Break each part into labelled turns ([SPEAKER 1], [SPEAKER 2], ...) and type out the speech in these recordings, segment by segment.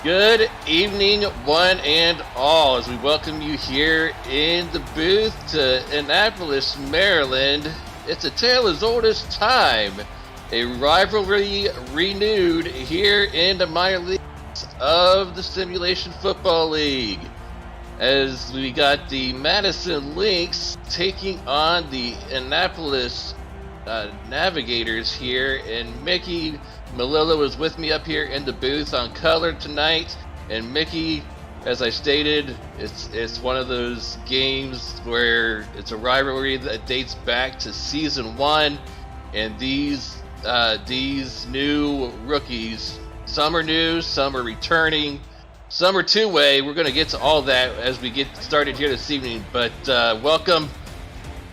[SPEAKER 1] Good evening, one and all, as we welcome you here in the booth to Annapolis, Maryland. It's a tale as old as time, a rivalry renewed here in the minor leagues of the Simulation Football League, as we got the Madison Lynx taking on the Annapolis Navigators here, and Mickey Malilla was with me up here in the booth on color tonight. And Mickey, as I stated, it's one of those games where it's a rivalry that dates back to season 1, and these new rookies, some are new, some are returning, some are two-way. We're going to get to all that as we get started here this evening, but welcome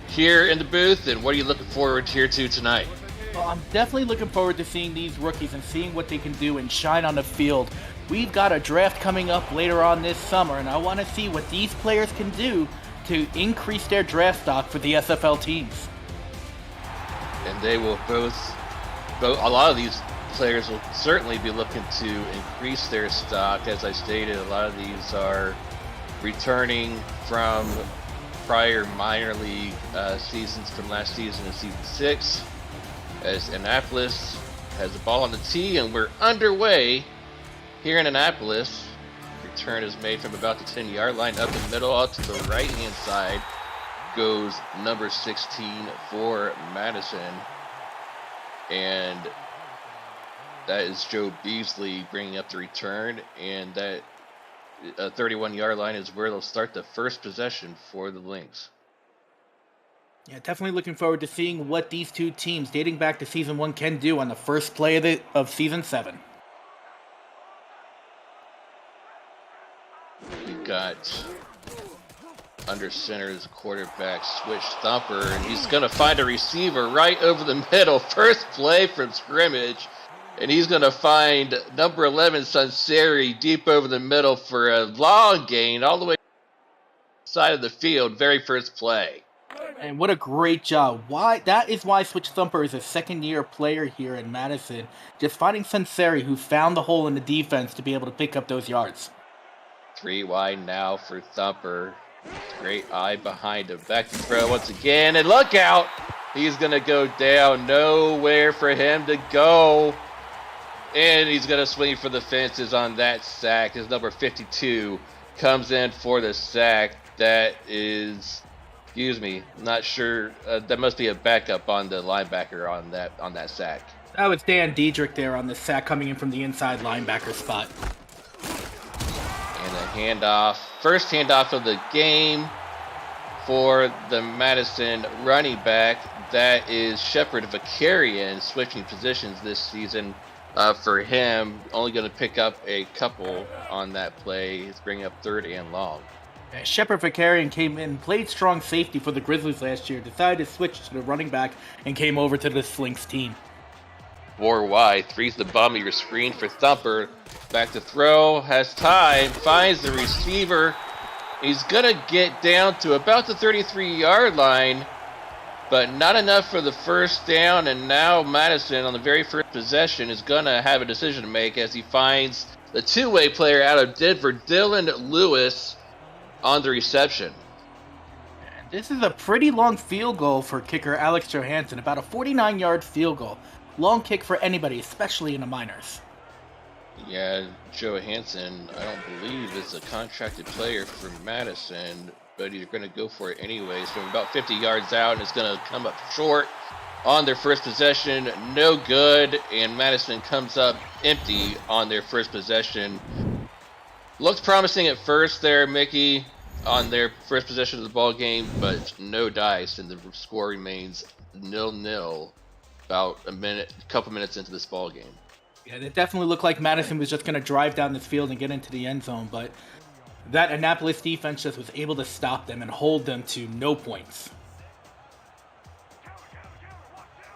[SPEAKER 1] here in the booth. And what are you looking forward here to tonight?
[SPEAKER 2] Well, I'm definitely looking forward to seeing these rookies and seeing what they can do and shine on the field. We've got a draft coming up later on this summer, and I want to see what these players can do to increase their draft stock for the SFL teams.
[SPEAKER 1] And they will both a lot of these players will certainly be looking to increase their stock. As I stated, a lot of these are returning from prior minor league seasons from last season and season 6, as Annapolis has the ball on the tee, and we're underway here in Annapolis. Return is made from about the 10-yard line up the middle, out to the right-hand side goes number 16 for Madison, and that is Joe Beasley bringing up the return, and that 31-yard line is where they'll start the first possession for the Lynx.
[SPEAKER 2] Yeah, definitely looking forward to seeing what these two teams, dating back to Season 1, can do on the first play of Season 7.
[SPEAKER 1] We've got under center's quarterback switch thumper, and he's going to find a receiver right over the middle. First play from scrimmage. And he's going to find number 11, Sunseri, deep over the middle for a long gain all the way to the side of the field. Very first play.
[SPEAKER 2] And what a great job. That is why Switch Thumper is a second-year player here in Madison. Just finding Sunseri, who found the hole in the defense to be able to pick up those yards.
[SPEAKER 1] 3 wide now for Thumper. Great eye behind him. Back to throw once again. And look out! He's going to go down. Nowhere for him to go. And he's going to swing for the fences on that sack. His number 52 comes in for the sack. That is, not sure. That must be a backup on the linebacker on that sack.
[SPEAKER 2] That was Dan Diedrich there on the sack, coming in from the inside linebacker spot.
[SPEAKER 1] And a handoff. First handoff of the game for the Madison running back. That is Shepard Vakarian, switching positions this season. For him, only going to pick up a couple on that play. He's bringing up third and long.
[SPEAKER 2] Shepard Vakarian came in, played strong safety for the Grizzlies last year, decided to switch to the running back, and came over to the Lynx team.
[SPEAKER 1] 4 wide, three's the bottom of your screen for Thumper. Back to throw, has time, finds the receiver. He's going to get down to about the 33-yard line, but not enough for the first down, and now Madison on the very first possession is going to have a decision to make as he finds the two-way player out of Denver, Dylan Lewis, on the reception.
[SPEAKER 2] This is a pretty long field goal for kicker Alex Johansson, about a 49-yard field goal. Long kick for anybody, especially in the minors.
[SPEAKER 1] Yeah, Johansson, I don't believe, is a contracted player for Madison, but he's going to go for it anyways from about 50 yards out, and it's going to come up short on their first possession. No good, and Madison comes up empty on their first possession. Looks promising at first there, Mickey, on their first possession of the ball game, but no dice, and the score remains 0-0 about a couple minutes into this ball game.
[SPEAKER 2] Yeah, it definitely looked like Madison was just going to drive down this field and get into the end zone, but that Annapolis defense just was able to stop them and hold them to no points.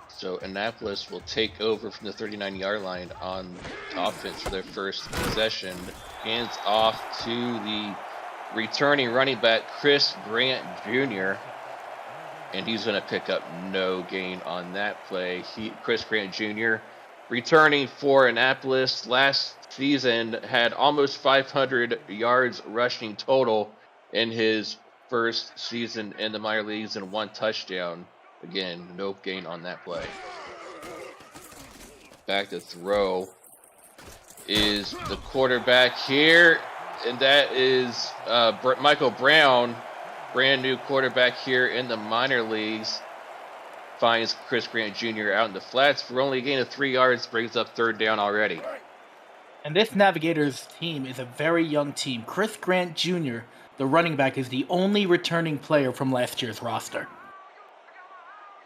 [SPEAKER 1] So Annapolis will take over from the 39-yard line on offense for their first possession. Hands off to the returning running back, Chris Grant Jr., and he's going to pick up no gain on that play. Chris Grant Jr., returning for Annapolis last season, had almost 500 yards rushing total in his first season in the minor leagues and 1 touchdown. Again, no gain on that play. Back to throw is the quarterback here, and that is Michael Brown, brand new quarterback here in the minor leagues. Finds Chris Grant Jr. out in the flats for only a gain of 3 yards, brings up 3rd down already.
[SPEAKER 2] And this Navigators team is a very young team. Chris Grant Jr., the running back, is the only returning player from last year's roster.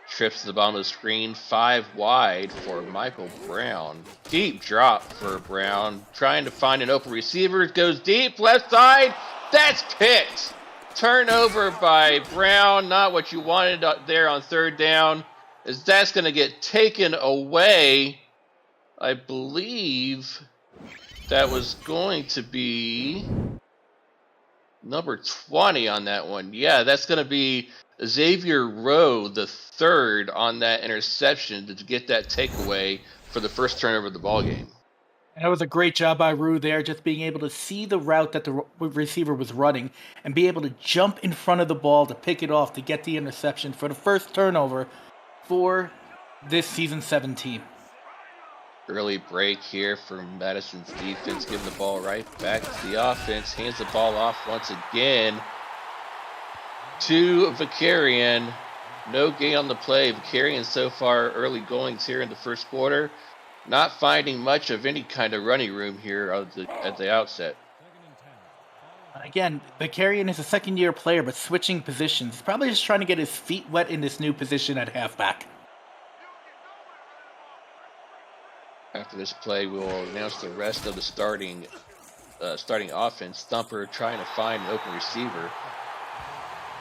[SPEAKER 1] Trips to the bottom of the screen, 5 wide for Michael Brown. Deep drop for Brown, trying to find an open receiver. Goes deep, left side. That's picked. Turnover by Brown, not what you wanted there on 3rd down, as that's going to get taken away. I believe that was going to be number 20 on that one. Yeah, that's going to be Xavier Rowe, the 3rd on that interception to get that takeaway for the first turnover of the ball game.
[SPEAKER 2] And it was a great job by Rue there, just being able to see the route that the receiver was running and be able to jump in front of the ball to pick it off to get the interception for the first turnover for this Season 7 team.
[SPEAKER 1] Early break here for Madison's defense, giving the ball right back to the offense. Hands the ball off once again to Vicarian. No gain on the play. Vicarian so far early goings here in the first quarter. Not finding much of any kind of running room here at the outset.
[SPEAKER 2] Again, Vicarian is a second-year player, but switching positions. Probably just trying to get his feet wet in this new position at halfback.
[SPEAKER 1] After this play, we will announce the rest of the starting offense. Thumper trying to find an open receiver.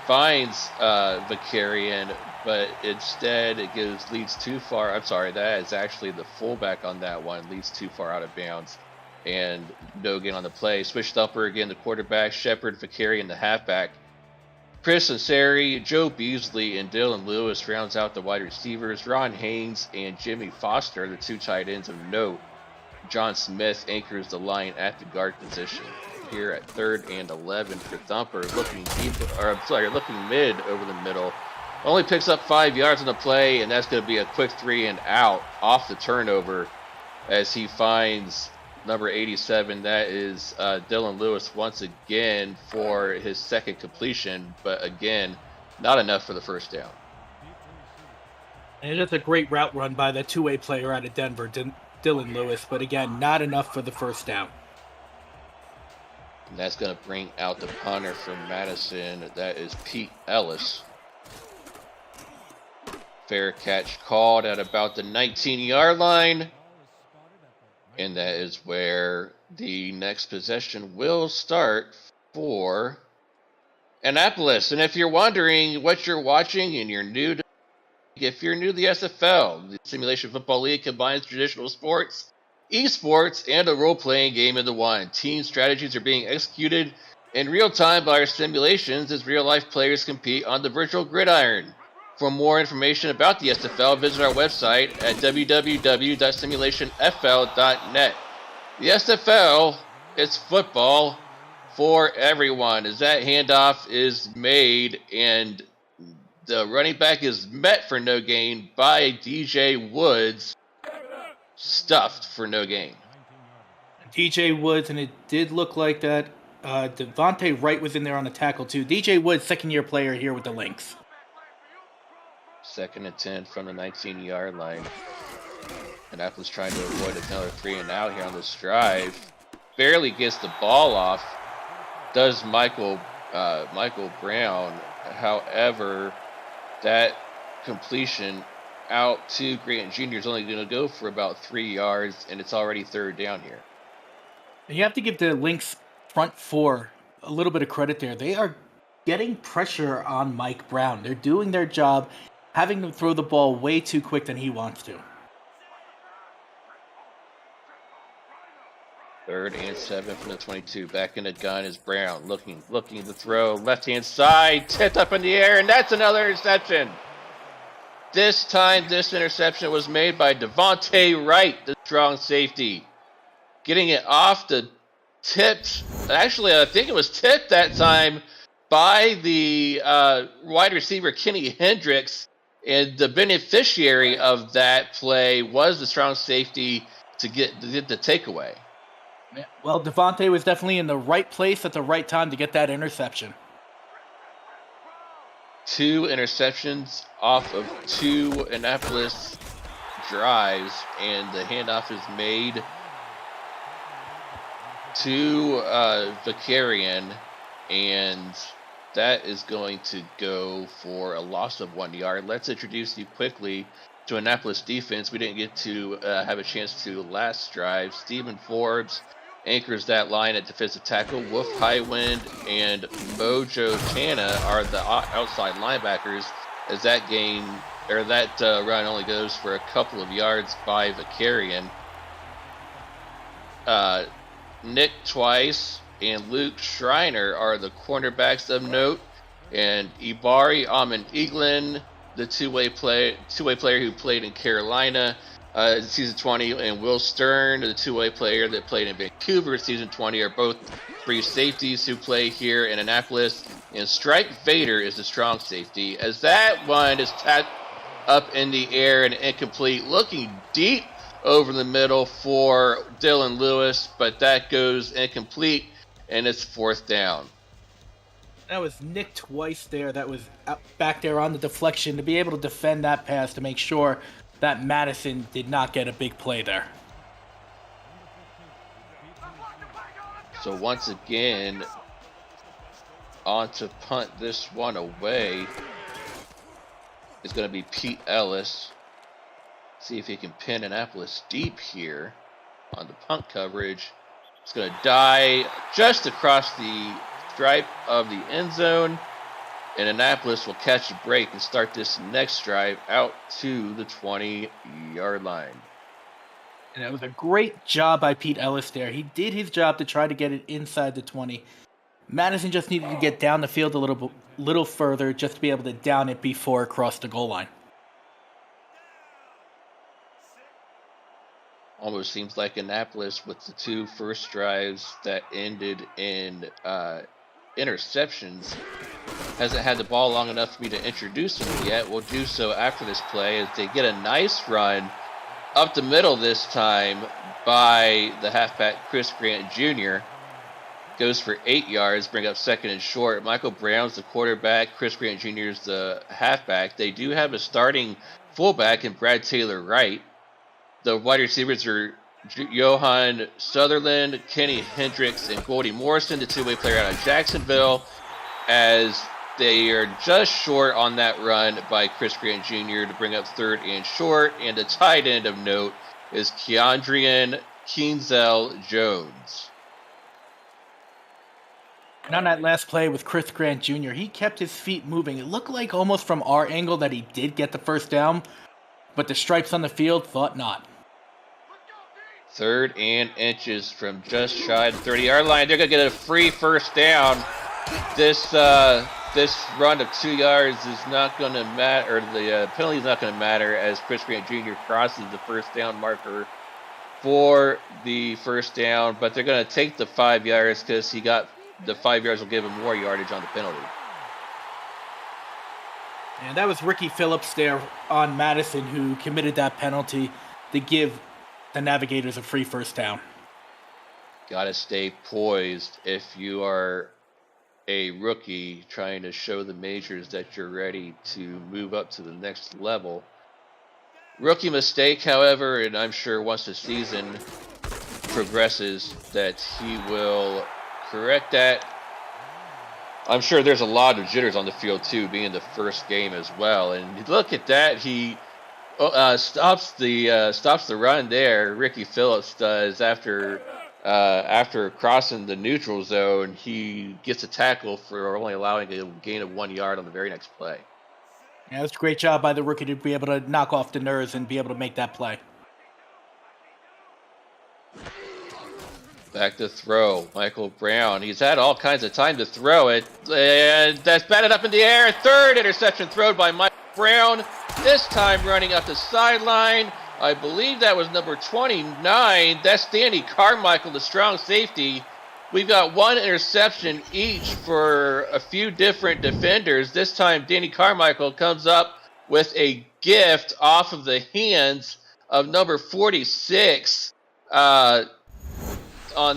[SPEAKER 1] Finds Vicarian, but instead it leads too far. I'm sorry, that is actually the fullback on that one. Leads too far out of bounds. And no gain on the play. Switch Thumper again, the quarterback. Shepard, Vicarian, the halfback. Chris Ansari, Joe Beasley, and Dylan Lewis rounds out the wide receivers. Ron Haynes and Jimmy Foster, the 2 tight ends of note. John Smith anchors the line at the guard position. Here at 3rd and 11 for Thumper, looking mid over the middle. Only picks up 5 yards on the play, and that's going to be a quick 3 and out off the turnover as he finds number 87. That is Dylan Lewis once again for his 2nd completion, but again, not enough for the first down.
[SPEAKER 2] And it's a great route run by the 2-way player out of Denver, Dylan Lewis, but again, not enough for the first down.
[SPEAKER 1] And that's going to bring out the punter from Madison. That is Pete Ellis. Fair catch called at about the 19-yard line. And that is where the next possession will start for Annapolis. And if you're wondering what you're watching and if you're new to the SFL, the Simulation Football League combines traditional sports, esports, and a role-playing game into one. Team strategies are being executed in real time by our simulations as real-life players compete on the virtual gridiron. For more information about the SFL, visit our website at www.simulationfl.net. The SFL, it's football for everyone. As that handoff is made and the running back is met for no gain by DJ Woods, stuffed for no gain.
[SPEAKER 2] DJ Woods, and it did look like that Devontae Wright was in there on the tackle too. DJ Woods, 2nd-year player here with the Lynx.
[SPEAKER 1] 2nd and 10 from the 19-yard line. Annapolis trying to avoid another 3 and out here on this drive. Barely gets the ball off. Does Michael Brown. However, that completion out to Grant Jr. is only going to go for about 3 yards, and it's already 3rd down here.
[SPEAKER 2] You have to give the Lynx front 4 a little bit of credit there. They are getting pressure on Mike Brown. They're doing their job, having him throw the ball way too quick than he wants to.
[SPEAKER 1] 3rd and 7 from the 22. Back in the gun is Brown. Looking to throw. Left-hand side. Tipped up in the air, and that's another interception. this time, this interception was made by Devontae Wright, the strong safety. Getting it off the tipped. Actually, I think it was tipped that time by the wide receiver Kenny Hendricks. And the beneficiary of that play was the strong safety to get the takeaway.
[SPEAKER 2] Well, Devontae was definitely in the right place at the right time to get that interception.
[SPEAKER 1] 2 interceptions off of 2 Annapolis drives, and the handoff is made to Vicarian, and that is going to go for a loss of 1 yard. Let's introduce you quickly to Annapolis defense. We didn't get to have a chance to last drive. Stephen Forbes anchors that line at defensive tackle. Wolf Highwind and Mojo Tana are the outside linebackers, as that run only goes for a couple of yards by Vicarian. Nick Twice and Luke Schreiner are the cornerbacks of note, and Ibari Ahmed Eaglin, the two-way player who played in Carolina season 20, and Will Stern, the two-way player that played in Vancouver season 20, are both free safeties who play here in Annapolis. And Strike Vader is the strong safety, as that one is tapped up in the air and incomplete, looking deep over the middle for Dylan Lewis, but that goes incomplete, and it's 4th down.
[SPEAKER 2] That was Nick Twice there. That was back there on the deflection to be able to defend that pass to make sure that Madison did not get a big play there.
[SPEAKER 1] So once again, on to punt this one away is going to be Pete Ellis. See if he can pin Annapolis deep here on the punt coverage. It's going to die just across the stripe of the end zone, and Annapolis will catch a break and start this next drive out to the 20-yard line.
[SPEAKER 2] And that was a great job by Pete Ellis there. He did his job to try to get it inside the 20. Madison just needed to get down the field a little further just to be able to down it before it crossed the goal line.
[SPEAKER 1] Almost seems like Annapolis, with the 2 first drives that ended in interceptions, hasn't had the ball long enough for me to introduce them yet. We'll do so after this play, as they get a nice run up the middle this time by the halfback Chris Grant Jr. Goes for 8 yards, bring up 2nd and short. Michael Brown's the quarterback, Chris Grant Jr. is the halfback. They do have a starting fullback in Brad Taylor Wright. The wide receivers are Johan Sutherland, Kenny Hendricks, and Goldie Morrison, the two-way player out of Jacksonville, as they are just short on that run by Chris Grant Jr. to bring up 3rd and short. And the tight end of note is Keandrian Keenzel Jones.
[SPEAKER 2] And on that last play with Chris Grant Jr., he kept his feet moving. It looked like almost from our angle that he did get the first down, but the stripes on the field thought not.
[SPEAKER 1] 3rd and inches from just shy of the 30-yard line. They're going to get a free first down. This run of 2 yards is not going to matter, or the penalty is not going to matter, as Chris Grant Jr. crosses the first down marker for the first down. But they're going to take the 5 yards because he got the 5 yards will give him more yardage on the penalty.
[SPEAKER 2] And that was Ricky Phillips there on Madison who committed that penalty to give the Navigators a free first down.
[SPEAKER 1] Gotta stay poised if you are a rookie trying to show the majors that you're ready to move up to the next level. Rookie mistake, however, and I'm sure once the season progresses that he will correct that. I'm sure there's a lot of jitters on the field too, being the first game as well. And look at that, he stops the run there. Ricky Phillips does after crossing the neutral zone. He gets a tackle for only allowing a gain of 1 yard on the very next play.
[SPEAKER 2] Yeah, it's a great job by the rookie to be able to knock off the nerves and be able to make that play.
[SPEAKER 1] Back to throw, Michael Brown. He's had all kinds of time to throw it, and that's batted up in the air. 3rd interception thrown by Mike Brown, this time running up the sideline. I believe that was number 29. That's Danny Carmichael, the strong safety. We've got one interception each for a few different defenders. This time, Danny Carmichael comes up with a gift off of the hands of number 46 on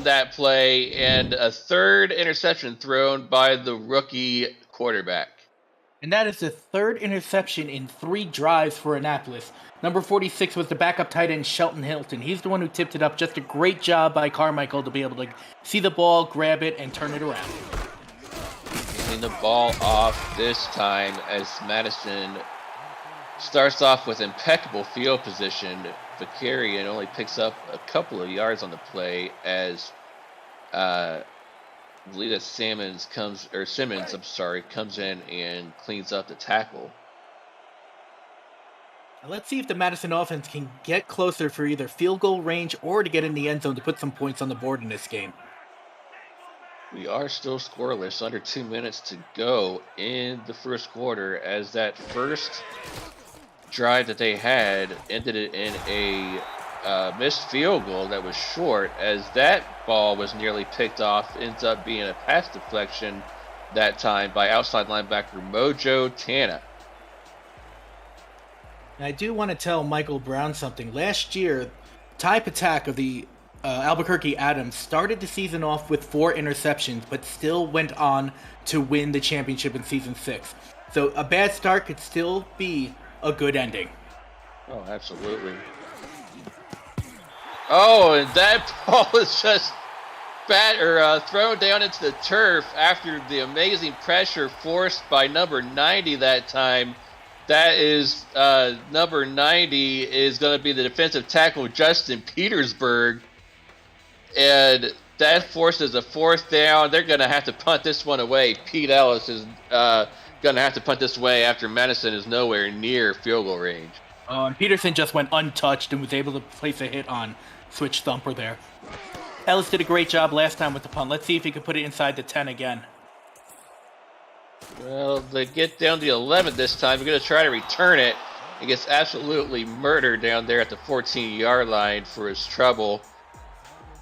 [SPEAKER 1] that play, and a third interception thrown by the rookie quarterback.
[SPEAKER 2] And that is the third interception in 3 drives for Annapolis. Number 46 was the backup tight end, Shelton Hilton. He's the one who tipped it up. Just a great job by Carmichael to be able to see the ball, grab it, and turn it around.
[SPEAKER 1] Getting the ball off this time as Madison starts off with impeccable field position. Vicarian only picks up a couple of yards on the play as I believe that Simmons comes in and cleans up the tackle.
[SPEAKER 2] Now let's see if the Madison offense can get closer for either field goal range or to get in the end zone to put some points on the board in this game.
[SPEAKER 1] We are still scoreless, under 2 minutes to go in the first quarter, as that first drive that they had ended it in a missed field goal that was short, as that ball was nearly picked off. Ends up being a pass deflection that time by outside linebacker Mojo Tana.
[SPEAKER 2] And I do want to tell Michael Brown something. Last year, Ty Patak of the Albuquerque Adams started the season off with 4 interceptions, but still went on to win the championship in season 6. So a bad start could still be a good ending.
[SPEAKER 1] Oh, absolutely. Oh, and that ball is just thrown down into the turf after the amazing pressure forced by number 90 that time. That is number 90 is going to be the defensive tackle Justin Petersburg, and that forces a 4th down. They're going to have to punt this one away. Pete Ellis is going to have to punt this away after Madison is nowhere near field goal range.
[SPEAKER 2] Oh, and Peterson just went untouched and was able to place a hit on Switch Thumper there. Ellis did a great job last time with the punt. Let's see if he can put it inside the 10 again.
[SPEAKER 1] Well, they get down to the 11 this time. We're going to try to return it. He gets absolutely murdered down there at the 14-yard line for his trouble.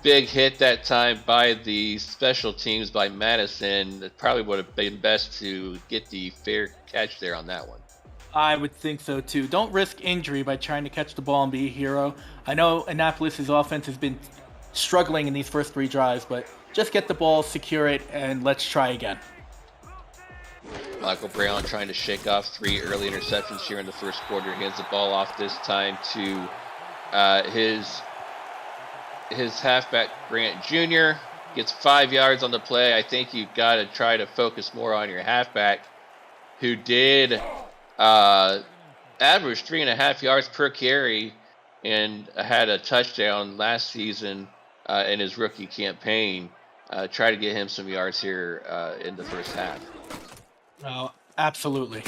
[SPEAKER 1] Big hit that time by the special teams by Madison. It probably would have been best to get the fair catch there on that one.
[SPEAKER 2] I would think so too. Don't risk injury by trying to catch the ball and be a hero. I know Annapolis' offense has been struggling in these first 3 drives, but just get the ball, secure it, and let's try again.
[SPEAKER 1] Michael Brown trying to shake off 3 early interceptions here in the first quarter. He hands the ball off this time to his halfback Grant Jr. Gets 5 yards on the play. I think you've got to try to focus more on your halfback, who did average 3.5 yards per carry and had a touchdown last season in his rookie campaign. Try to get him some yards here in the first half.
[SPEAKER 2] Oh, absolutely.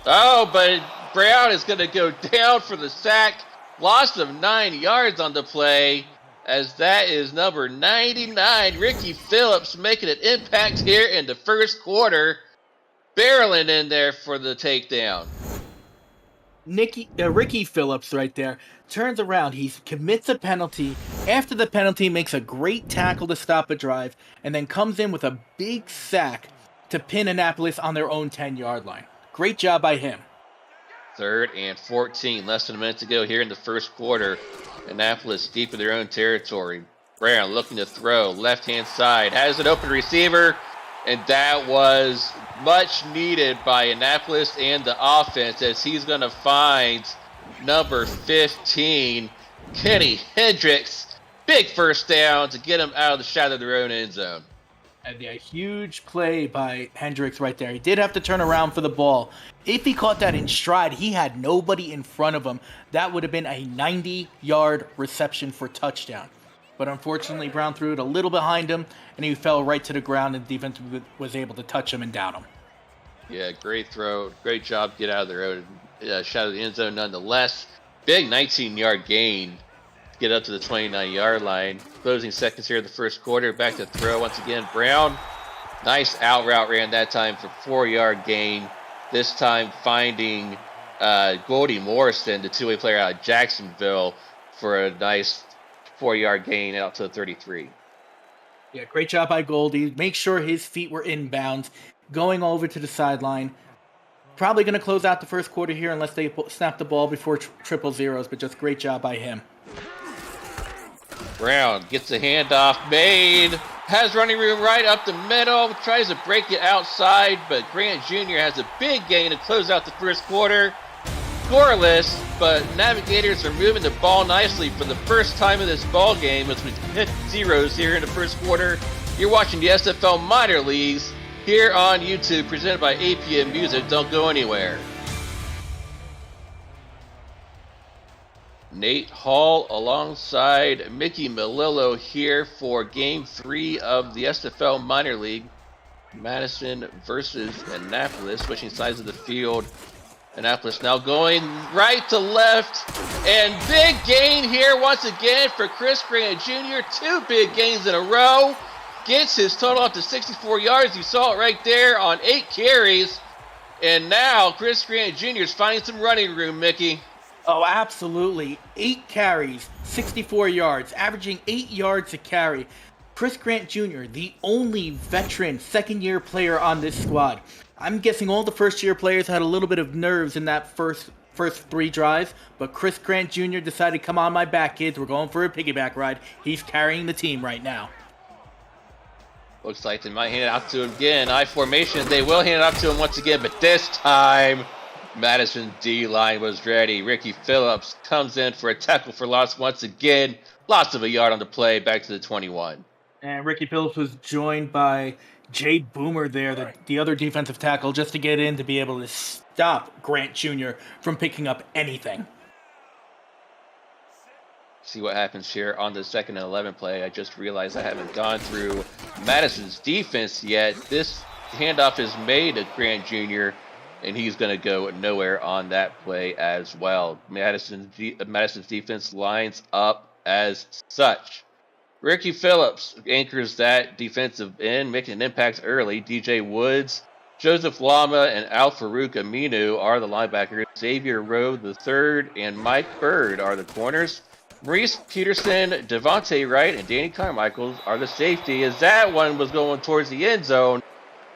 [SPEAKER 1] Oh, but Brown is going to go down for the sack. Loss of 9 yards on the play, as that is number 99, Ricky Phillips, making an impact here in the first quarter. Barreling in there for the takedown.
[SPEAKER 2] Ricky Phillips right there turns around. He commits a penalty. After the penalty, makes a great tackle to stop a drive, and then comes in with a big sack to pin Annapolis on their own 10-yard line. Great job by him.
[SPEAKER 1] 3rd and 14, less than a minute to go here in the first quarter. Annapolis deep in their own territory. Brown looking to throw, left-hand side, has an open receiver, and that was much needed by Annapolis and the offense, as he's going to find number 15, Kenny Hendricks. Big first down to get him out of the shadow of their own end zone.
[SPEAKER 2] And a huge play by Hendricks right there. He did have to turn around for the ball. If he caught that in stride, he had nobody in front of him. That would have been a 90-yard reception for touchdown. But unfortunately, Brown threw it a little behind him, and he fell right to the ground, and the defense was able to touch him and down him.
[SPEAKER 1] Yeah, great throw. Great job to get out of their own shadow of the end zone nonetheless. Big 19-yard gain. Get up to the 29-yard line. Closing seconds here in the first quarter. Back to throw once again. Brown, nice out route ran that time for 4-yard gain. This time finding Goldie Morrison, the two-way player out of Jacksonville, for a nice 4-yard gain out to the 33.
[SPEAKER 2] Yeah, great job by Goldie. Make sure his feet were inbounds, going over to the sideline. Probably going to close out the first quarter here unless they snap the ball before triple zeros, but just great job by him.
[SPEAKER 1] Brown gets a handoff made, has running room right up the middle, tries to break it outside, but Grant Jr. has a big gain to close out the first quarter. Scoreless, but Navigators are moving the ball nicely for the first time in this ball game as we hit zeros here in the first quarter. You're watching the SFL Minor Leagues here on YouTube, presented by APM Music. Don't go anywhere. Nate Hall alongside Mickey Melillo here for Game 3 of the SFL Minor League. Madison versus Annapolis, switching sides of the field. Annapolis now going right to left, and big gain here once again for Chris Grant Jr. 2 big gains in a row. Gets his total up to 64 yards. You saw it right there on 8 carries. And now Chris Grant Jr. is finding some running room, Mickey.
[SPEAKER 2] Oh, absolutely. 8 carries, 64 yards, averaging 8 yards a carry. Chris Grant Jr., the only veteran second-year player on this squad. I'm guessing all the first-year players had a little bit of nerves in that first 3 drives, but Chris Grant Jr. decided, come on my back, kids, we're going for a piggyback ride. He's carrying the team right now.
[SPEAKER 1] Looks like they might hand it out to him again. I formation, they will hand it out to him once again, but this time Madison D-line was ready. Ricky Phillips comes in for a tackle for loss once again. Loss of a yard on the play, back to the 21.
[SPEAKER 2] And Ricky Phillips was joined by Jade Boomer there, the other defensive tackle, just to get in to be able to stop Grant Jr. from picking up anything.
[SPEAKER 1] See what happens here on the 2nd and 11 play. I just realized I haven't gone through Madison's defense yet. This handoff is made to Grant Jr., and he's going to go nowhere on that play as well. Madison's defense lines up as such. Ricky Phillips anchors that defensive end, making an impact early. DJ Woods, Joseph Lama, and Al Farouk Aminu are the linebackers. Xavier Rowe III and Mike Bird are the corners. Maurice Peterson, Devontae Wright, and Danny Carmichael are the safety, as that one was going towards the end zone.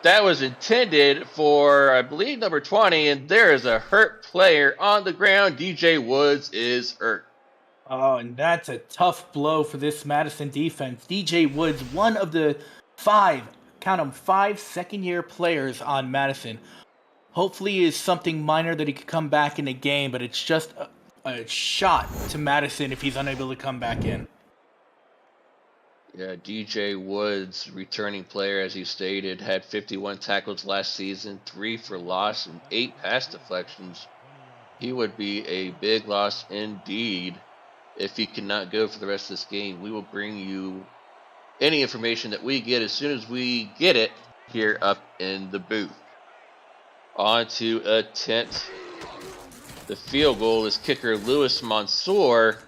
[SPEAKER 1] That was intended for, I believe, number 20, and there is a hurt player on the ground. DJ Woods is hurt.
[SPEAKER 2] Oh, and that's a tough blow for this Madison defense. DJ Woods, one of the 5 second-year players on Madison. Hopefully is something minor that he could come back in the game, but it's just a shot to Madison if he's unable to come back in.
[SPEAKER 1] Yeah, DJ Woods, returning player, as you stated, had 51 tackles last season, 3 for loss, and 8 pass deflections. He would be a big loss indeed if he cannot go for the rest of this game. We will bring you any information that we get as soon as we get it here up in the booth. On to attempt the field goal is kicker Louis Mansour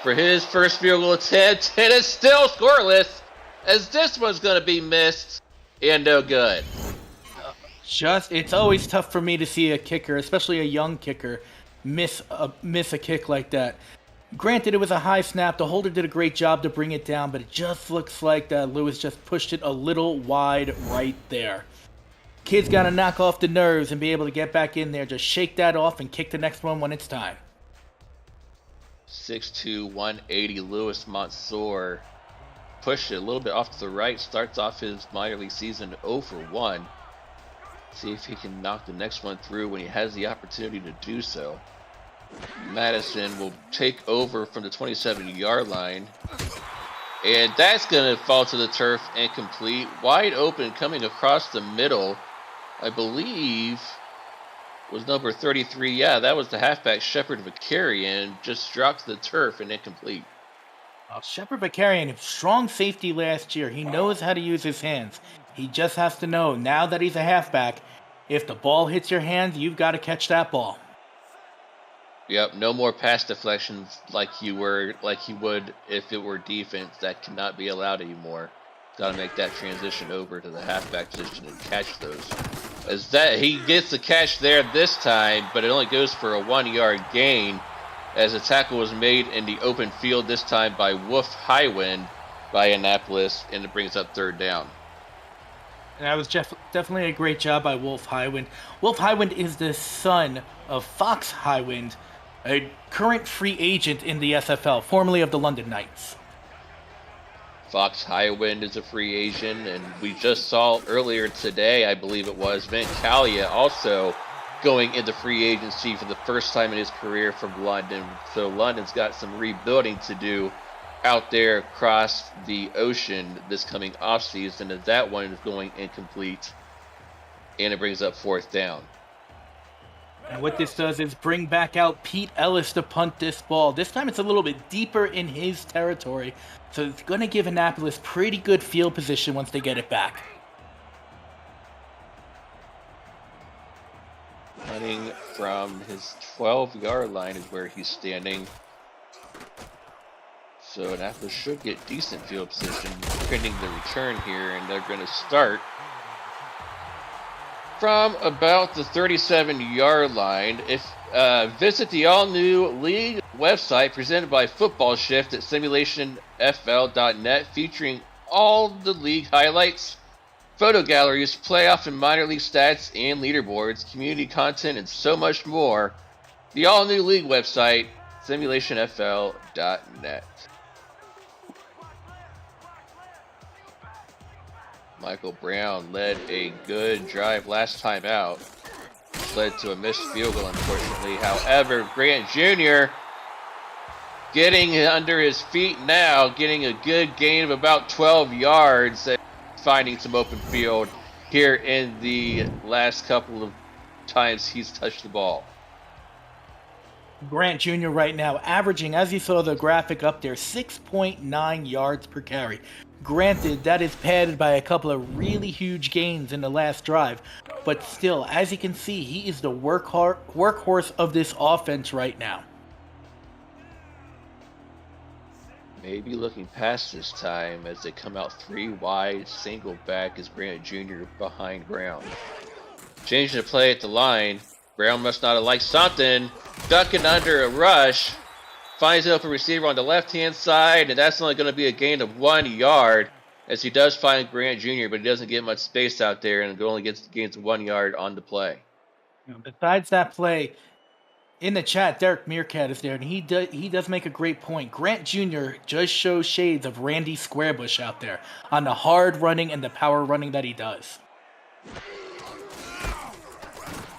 [SPEAKER 1] for his first field goal attempt, and it's still scoreless, as this one's going to be missed and no good.
[SPEAKER 2] It's always tough for me to see a kicker, especially a young kicker, miss a kick like that. Granted, it was a high snap. The holder did a great job to bring it down, but it just looks like that Lewis just pushed it a little wide right there. Kid's got to knock off the nerves and be able to get back in there. Just shake that off and kick the next one when it's time.
[SPEAKER 1] 6'2", 180 Louis Mansour pushed it a little bit off to the right. Starts off his minor league season 0 for 1. See if he can knock the next one through when he has the opportunity to do so. Madison will take over from the 27-yard line. And that's going to fall to the turf and complete. Wide open coming across the middle, I believe, was number 33. Yeah, that was the halfback, Shepard Vicarian, just dropped to the turf and incomplete.
[SPEAKER 2] Shepard Vicarian, strong safety last year. He knows how to use his hands. He just has to know, now that he's a halfback, if the ball hits your hands, you've got to catch that ball.
[SPEAKER 1] Yep, no more pass deflections like you would if it were defense. That cannot be allowed anymore. Got to make that transition over to the halfback position and catch those. As that he gets the catch there this time, but it only goes for a 1-yard gain, as a tackle was made in the open field this time by Wolf Highwind by Annapolis, and it brings up 3rd down.
[SPEAKER 2] And that was definitely a great job by Wolf Highwind. Wolf Highwind is the son of Fox Highwind, a current free agent in the SFL, formerly of the London Knights.
[SPEAKER 1] Fox Highwind is a free agent, and we just saw earlier today, I believe it was, Vint Calia also going into free agency for the first time in his career from London. So London's got some rebuilding to do out there across the ocean this coming offseason, as that one is going incomplete, and it brings up 4th down.
[SPEAKER 2] And what this does is bring back out Pete Ellis to punt this ball. This time it's a little bit deeper in his territory, so it's going to give Annapolis pretty good field position once they get it back.
[SPEAKER 1] Running from his 12-yard line is where he's standing. So Annapolis should get decent field position pending the return here, and they're going to start from about the 37-yard line. If visit the all-new league website presented by Football Shift at simulationfl.net, featuring all the league highlights, photo galleries, playoff and minor league stats and leaderboards, community content, and so much more. The all-new league website, simulationfl.net. Michael Brown led a good drive last time out, which led to a missed field goal, unfortunately. However, Grant Jr. getting under his feet now, getting a good gain of about 12 yards, finding some open field here in the last couple of times he's touched the ball.
[SPEAKER 2] Grant Jr. right now averaging, as you saw the graphic up there, 6.9 yards per carry. Granted, that is padded by a couple of really huge gains in the last drive, but still, as you can see, he is the workhorse of this offense right now.
[SPEAKER 1] Maybe looking past this time as they come out 3 wide, single back as Grant Jr. behind Brown. Changing the play at the line. Brown must not have liked something. Ducking under a rush. Finds an open receiver on the left-hand side, and that's only going to be a gain of 1 yard, as he does find Grant Jr., but he doesn't get much space out there, and only gains 1 yard on the play.
[SPEAKER 2] Besides that play, in the chat, Derek Meerkat is there, and he does make a great point. Grant Jr. just shows shades of Randy Squarebush out there on the hard running and the power running that he does.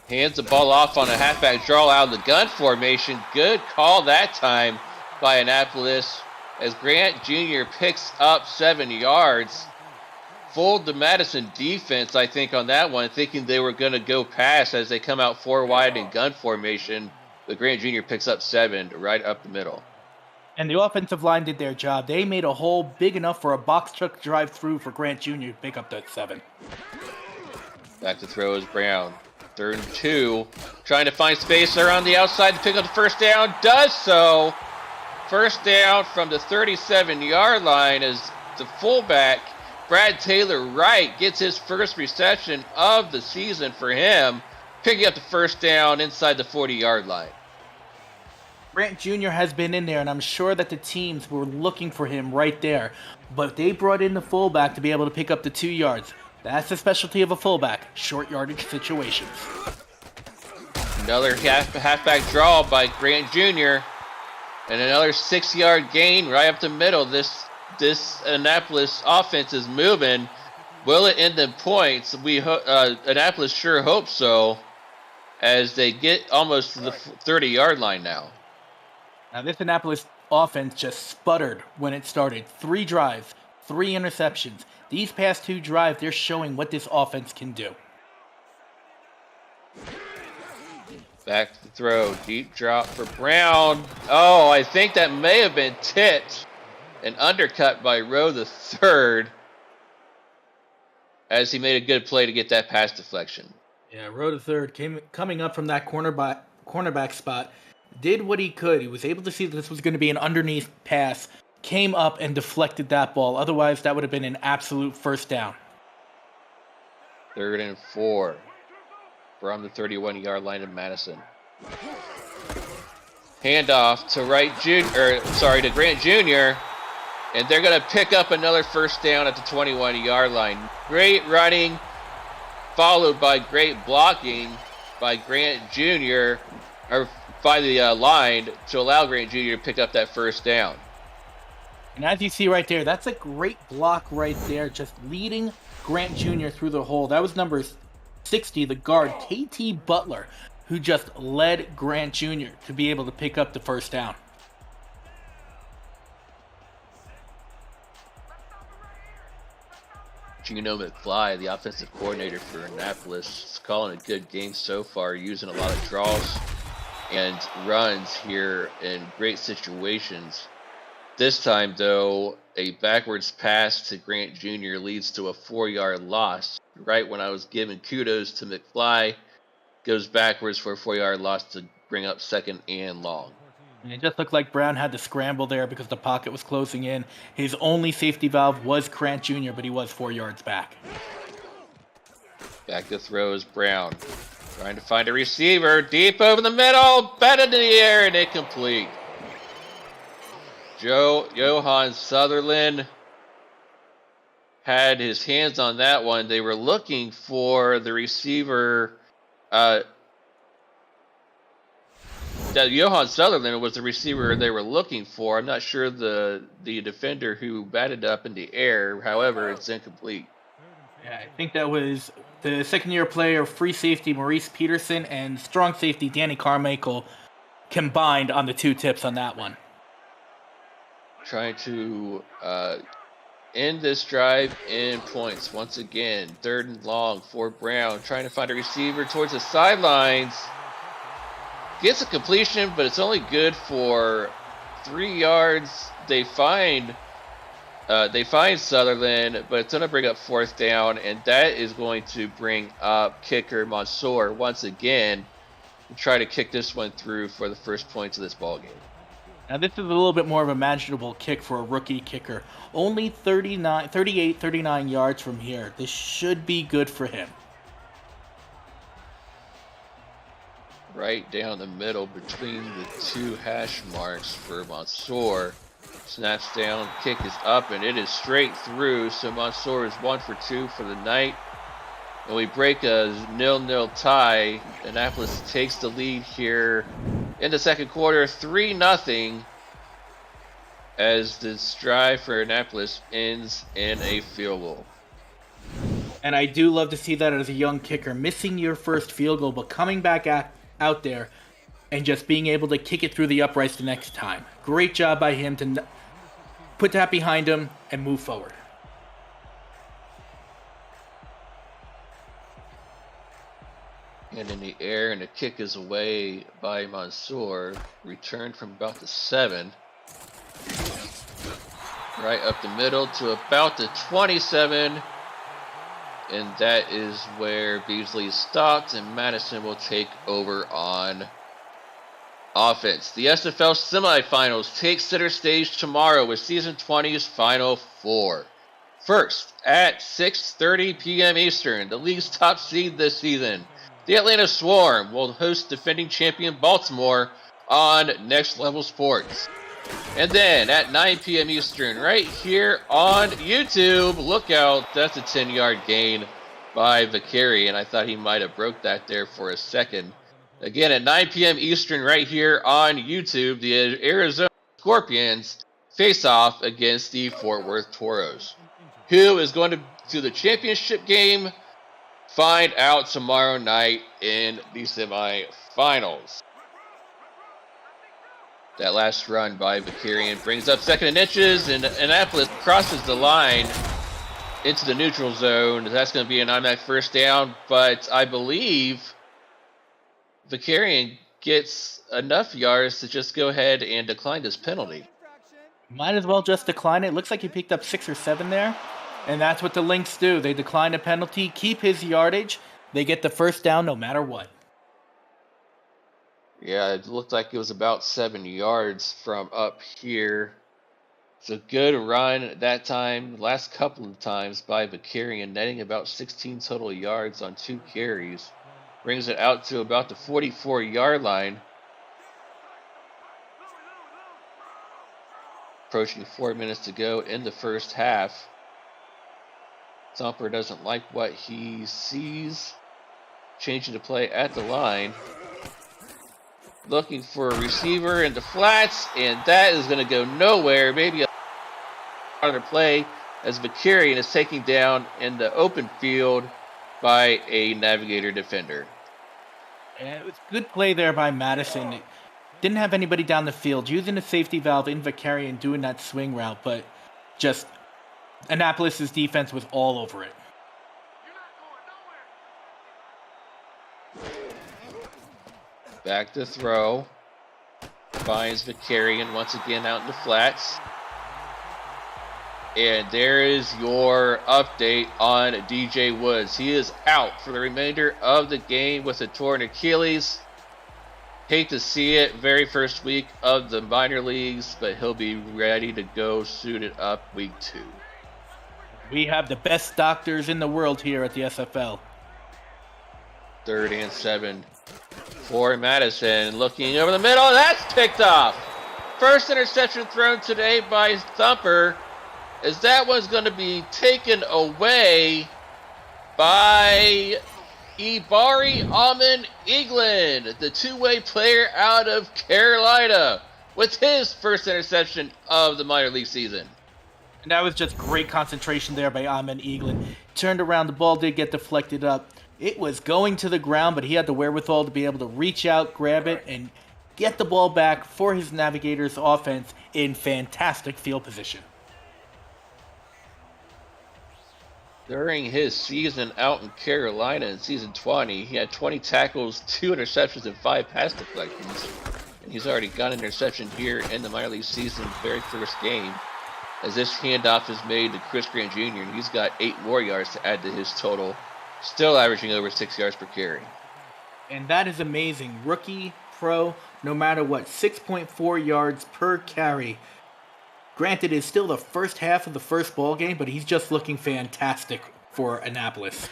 [SPEAKER 1] Hands the ball off on a halfback draw out of the gun formation. Good call that time by Annapolis, as Grant Jr. picks up 7 yards. Fooled the Madison defense, I think, on that one, thinking they were going to go pass as they come out 4 wide in gun formation. But Grant Jr. picks up 7 right up the middle.
[SPEAKER 2] And the offensive line did their job. They made a hole big enough for a box truck drive through for Grant Jr. to pick up that 7.
[SPEAKER 1] Back to throw is Brown. 3rd and 2. Trying to find space around the outside to pick up the first down. Does so. First down from the 37-yard line as the fullback, Brad Taylor Wright, gets his first reception of the season for him, picking up the first down inside the 40-yard line.
[SPEAKER 2] Grant Jr. has been in there, and I'm sure that the teams were looking for him right there. But they brought in the fullback to be able to pick up the 2 yards. That's the specialty of a fullback, short yardage situations.
[SPEAKER 1] Another halfback draw by Grant Jr. And another 6-yard gain right up the middle. This Annapolis offense is moving. Will it end in points? Annapolis sure hopes so, as they get almost to the 30-yard line now.
[SPEAKER 2] Now this Annapolis offense just sputtered when it started. 3 drives, 3 interceptions. These past 2 drives, they're showing what this offense can do.
[SPEAKER 1] Back to the throw. Deep drop for Brown. Oh, I think that may have been tipped and undercut by Rowe the third, as he made a good play to get that pass deflection.
[SPEAKER 2] Yeah, Rowe the third coming up from that cornerback spot, did what he could. He was able to see that this was going to be an underneath pass came up and deflected that ball. Otherwise, that would have been an absolute first down.
[SPEAKER 1] 3rd and 4 from the 31-yard line of Madison. Handoff to Grant Jr., and they're going to pick up another first down at the 21-yard line. Great running, followed by great blocking by Grant Jr., or by the line to allow Grant Jr. to pick up that first down.
[SPEAKER 2] And as you see right there, that's a great block right there, just leading Grant Jr. through the hole. That was number 60, the guard, KT Butler, who just led Grant Jr. to be able to pick up the first down.
[SPEAKER 1] Gino McFly, the offensive coordinator for Annapolis, is calling a good game so far, using a lot of draws and runs here in great situations. This time, though, a backwards pass to Grant Jr. leads to a 4-yard loss. Right when I was giving kudos to McFly, goes backwards for a 4-yard loss to bring up 2nd and long.
[SPEAKER 2] And it just looked like Brown had to scramble there because the pocket was closing in. His only safety valve was Grant Jr., but he was 4 yards back.
[SPEAKER 1] Back to throw is Brown. Trying to find a receiver. Deep over the middle. Batted in the air and incomplete. Johan Sutherland had his hands on that one. They were looking for the receiver. Johan Sutherland was the receiver they were looking for. I'm not sure the defender who batted up in the air. However, it's incomplete.
[SPEAKER 2] Yeah, I think that was the second-year player, free safety Maurice Peterson, and strong safety Danny Carmichael combined on the 2 tips on that one.
[SPEAKER 1] Trying to end this drive in points once again. 3rd and long for Brown. Trying to find a receiver towards the sidelines. Gets a completion, but it's only good for 3 yards. They find Sutherland, but it's going to bring up 4th down, and that is going to bring up kicker Mansour once again and try to kick this one through for the first points of this ball game.
[SPEAKER 2] Now, this is a little bit more of a manageable kick for a rookie kicker. Only 39 yards from here. This should be good for him.
[SPEAKER 1] Right down the middle between the 2 hash marks for Mansour. Snaps down, kick is up, and it is straight through. So Mansour is 1 for 2 for the night. And we break a 0-0 tie. Annapolis takes the lead here in the second quarter, 3-0, as this drive for Annapolis ends in a field goal.
[SPEAKER 2] And I do love to see that as a young kicker, missing your first field goal, but coming back out there and just being able to kick it through the uprights the next time. Great job by him to put that behind him and move forward.
[SPEAKER 1] And in the air, and the kick is away by Mansour. Returned from about the 7. Right up the middle to about the 27. And that is where Beasley stopped, and Madison will take over on offense. The SFL semifinals take center stage tomorrow with Season 20's Final 4. First, at 6:30 p.m. Eastern, the league's top seed this season, the Atlanta Swarm, will host defending champion Baltimore on Next Level Sports. And then at 9 p.m. Eastern, right here on YouTube, look out, that's a 10-yard gain by Vicari, and I thought he might have broke that there for a second. Again, at 9 p.m. Eastern, right here on YouTube, the Arizona Scorpions face off against the Fort Worth Toros. Who is going to the championship game? Find out tomorrow night in the semifinals. That last run by Vicarian brings up 2nd and inches, and Annapolis crosses the line into the neutral zone. That's going to be an automatic first down, but I believe Vicarian gets enough yards to just go ahead and decline this penalty.
[SPEAKER 2] Might as well just decline it. Looks like he picked up 6 or 7 there, and that's what the Lynx do. They decline a penalty, keep his yardage. They get the first down no matter what.
[SPEAKER 1] Yeah, it looked like it was about 7 yards from up here It's a good run that time. Last couple of times by Vakarian, netting about 16 total yards on 2 carries. Brings it out to about the 44-yard line. Approaching 4 minutes to go in the first half. Thumper doesn't like what he sees. Changing the play at the line. Looking for a receiver in the flats, and that is going to go nowhere. Maybe another play as Vakarian is taken down in the open field by a Navigator defender.
[SPEAKER 2] And it was a good play there by Madison. Didn't have anybody down the field, using the safety valve in Vakarian, doing that swing route, but just Annapolis' defense was all over it.
[SPEAKER 1] Back to throw. Finds Vakarian once again out in the flats. And there is your update on DJ Woods. He is out for the remainder of the game with a torn Achilles. Hate to see it, very first week of the minor leagues, but he'll be ready to go suited up week 2.
[SPEAKER 2] We have the best doctors in the world here at the SFL.
[SPEAKER 1] 3rd and 7 for Madison. Looking over the middle, that's picked off. First interception thrown today by Thumper, as that one's going to be taken away by Ibari Alman Eaglin, the two-way player out of Carolina, with his first interception of the minor league season.
[SPEAKER 2] And that was just great concentration there by Alman Eaglin. Turned around, the ball did get deflected up. It was going to the ground, but he had the wherewithal to be able to reach out, grab it, and get the ball back for his Navigators offense in fantastic field position.
[SPEAKER 1] During his season out in Carolina in season 20, he had 20 tackles, 2 interceptions, and 5 pass deflections. And he's already got an interception here in the minor league season, very first game, as this handoff is made to Chris Grant Jr., and he's got 8 more yards to add to his total, still averaging over 6 yards per carry.
[SPEAKER 2] And that is amazing. Rookie, pro, no matter what, 6.4 yards per carry. Granted, it's still the first half of the first ball game, but he's just looking fantastic for Annapolis.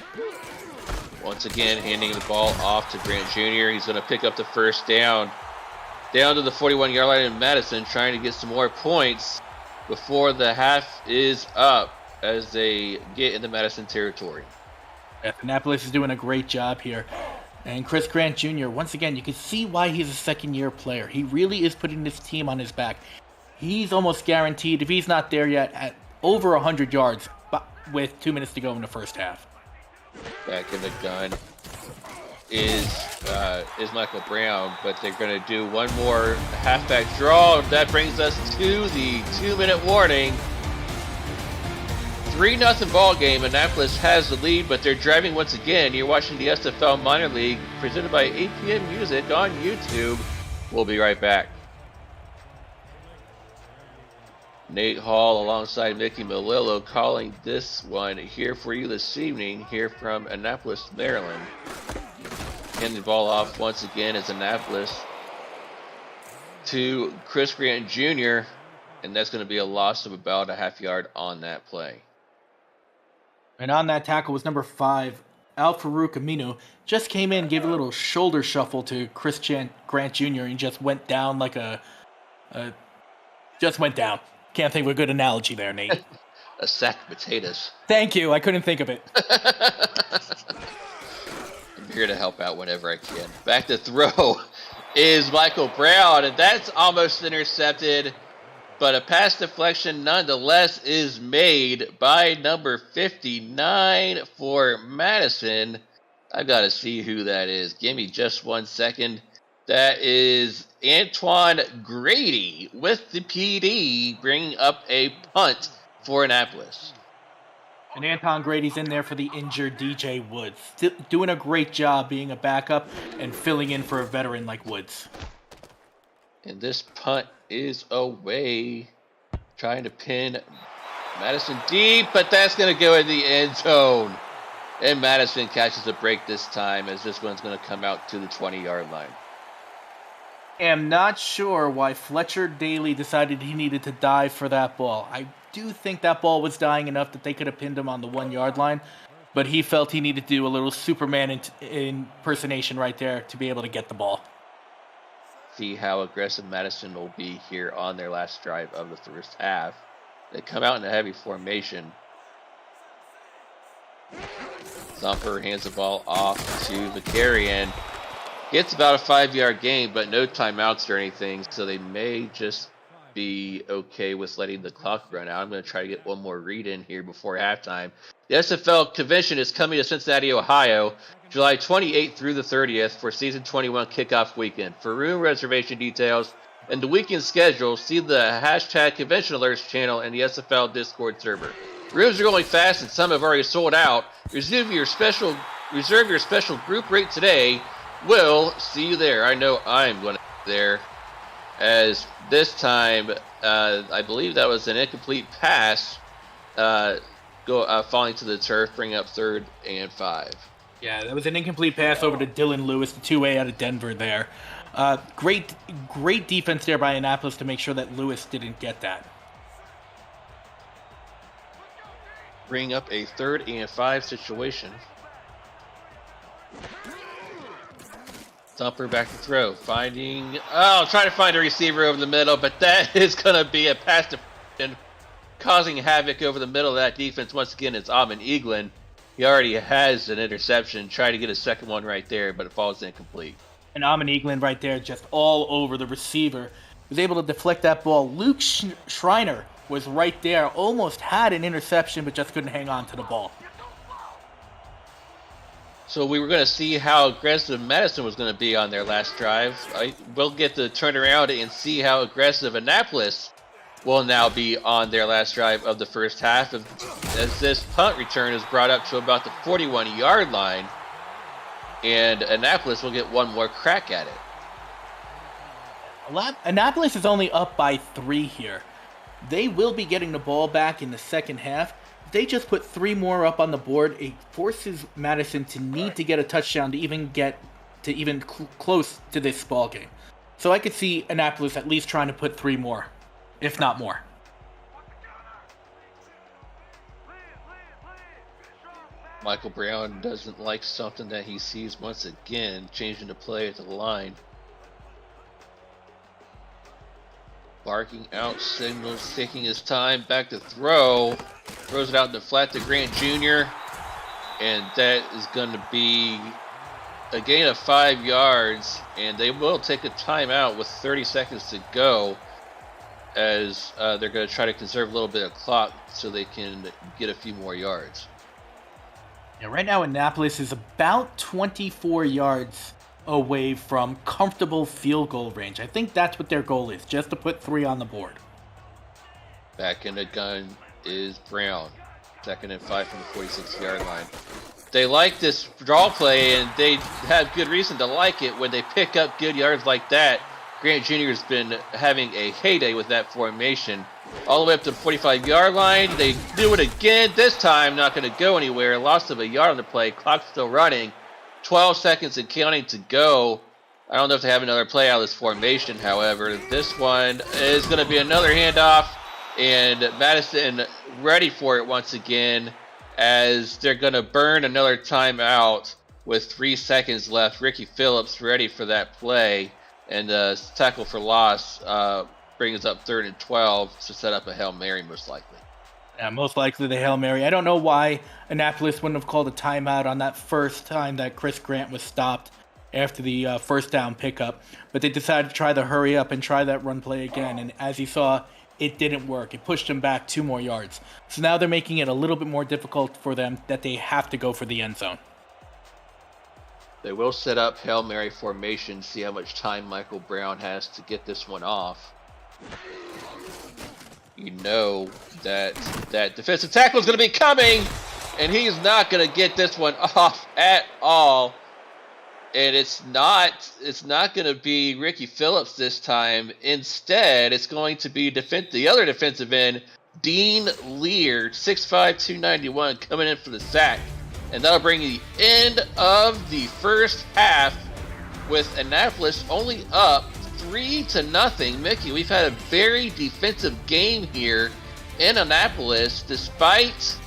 [SPEAKER 1] Once again, handing the ball off to Grant Jr. He's going to pick up the first down. Down to the 41-yard line in Madison, trying to get some more points before the half is up as they get into Madison territory.
[SPEAKER 2] Annapolis is doing a great job here. And Chris Grant Jr., once again, you can see why he's a second-year player. He really is putting this team on his back. He's almost guaranteed, if he's not there yet, at over 100 yards with 2 minutes to go in the first half.
[SPEAKER 1] Back in the gun is Michael Brown, but they're going to do one more halfback draw. That brings us to the 2-minute warning. 3-0 ball game. Annapolis has the lead, but they're driving once again. You're watching the SFL Minor League presented by APM Music on YouTube. We'll be right back. Nate Hall alongside Mickey Melillo calling this one here for you this evening here from Annapolis, Maryland. Handing the ball off once again as Annapolis to Chris Grant Jr., and that's going to be a loss of about a half yard on that play.
[SPEAKER 2] And on that tackle was number 5, Al Farouk Aminu. Just came in, gave a little shoulder shuffle to Chris Grant Jr. and just went down like just went down. Can't think of a good analogy there, Nate.
[SPEAKER 1] A sack of potatoes.
[SPEAKER 2] Thank you. I couldn't think of it.
[SPEAKER 1] I'm here to help out whenever I can. Back to throw is Michael Brown, and that's almost intercepted, but a pass deflection nonetheless is made by number 59 for Madison. I've got to see who that is. Give me just 1 second. That is Antoine Grady with the PD, bringing up a punt for Annapolis.
[SPEAKER 2] And Anton Grady's in there for the injured DJ Woods. Doing a great job being a backup and filling in for a veteran like Woods.
[SPEAKER 1] And this punt is away. Trying to pin Madison deep, but that's going to go in the end zone. And Madison catches a break this time as this one's going to come out to the 20-yard line.
[SPEAKER 2] am not sure why Fletcher Daly decided he needed to dive for that ball. I do think that ball was dying enough that they could have pinned him on the 1 yard line, but he felt he needed to do a little Superman impersonation right there to be able to get the ball.
[SPEAKER 1] See how aggressive Madison will be here on their last drive of the first half. They come out in a heavy formation. Thumper hands the ball off to Vicarian. Gets about a 5-yard gain, but no timeouts or anything, so they may just be okay with letting the clock run out. I'm going to try to get one more read in here before halftime. The SFL convention is coming to Cincinnati, Ohio, July 28th through the 30th for season 21 kickoff weekend. For room reservation details and the weekend schedule, see the hashtag convention alerts channel and the SFL Discord server. Rooms are going fast and some have already sold out. Reserve your special group rate today. We'll see you there. I know I'm going to be there, as this time I believe that was an incomplete pass falling to the turf, bringing up 3rd and 5.
[SPEAKER 2] Yeah, that was an incomplete pass over to Dylan Lewis, the 2A out of Denver there. Great defense there by Annapolis to make sure that Lewis didn't get that.
[SPEAKER 1] Bring up a 3rd and 5 situation. Thumper back to throw. Trying to find a receiver over the middle, but that is going to be a pass deflection, causing havoc over the middle of that defense. Once again, it's Amon Eaglin. He already has an interception. Try to get a second one right there, but it falls incomplete.
[SPEAKER 2] And Amon Eaglin right there, just all over the receiver. Was able to deflect that ball. Luke Schreiner was right there. Almost had an interception, but just couldn't hang on to the ball.
[SPEAKER 1] So we were going to see how aggressive Madison was going to be on their last drive. We'll get to turn around and see how aggressive Annapolis will now be on their last drive of the first half, as this punt return is brought up to about the 41-yard line, and Annapolis will get one more crack at it.
[SPEAKER 2] Annapolis is only up by 3 here. They will be getting the ball back in the second half. If they just put 3 more up on the board, it forces Madison to need to get a touchdown to even get to close to this ball game. So I could see Annapolis at least trying to put 3 more, if not more.
[SPEAKER 1] Michael Brown doesn't like something that he sees once again, changing the play at the line. Barking out signals, taking his time, back to throw. Throws it out in the flat to Grant Jr. And that is going to be a gain of 5 yards. And they will take a timeout with 30 seconds to go, as they're going to try to conserve a little bit of clock so they can get a few more yards.
[SPEAKER 2] Yeah, right now Annapolis is about 24 yards away from comfortable field goal range. I think that's what their goal is, just to put 3 on the board.
[SPEAKER 1] Back in the gun is Brown. 2nd and 5 from the 46-yard line. They like this draw play, and they have good reason to like it when they pick up good yards like that. Grant Jr. has been having a heyday with that formation. All the way up to the 45-yard line. They do it again. This time, not going to go anywhere. Loss of a yard on the play. Clock still running. 12 seconds and counting to go. I don't know if they have another play out of this formation, however. This one is going to be another handoff, and Madison ready for it once again, as they're going to burn another timeout with 3 seconds left. Ricky Phillips ready for that play, and tackle for loss brings up 3rd and 12 to set up a Hail Mary, most likely.
[SPEAKER 2] Yeah, most likely the Hail Mary. I don't know why Annapolis wouldn't have called a timeout on that first time that Chris Grant was stopped after the first down pickup, but they decided to try the hurry up and try that run play again, and as you saw, it didn't work. It pushed them back 2 more yards. So now they're making it a little bit more difficult for them, that they have to go for the end zone.
[SPEAKER 1] They will set up Hail Mary formation, see how much time Michael Brown has to get this one off. You know that defensive tackle is going to be coming, and he's not going to get this one off at all. And it's not going to be Ricky Phillips this time. Instead, it's going to be the other defensive end, Dean Lear, 6'5", 291, coming in for the sack. And that'll bring the end of the first half, with Annapolis only up 3-0. Mickey, we've had a very defensive game here in Annapolis, despite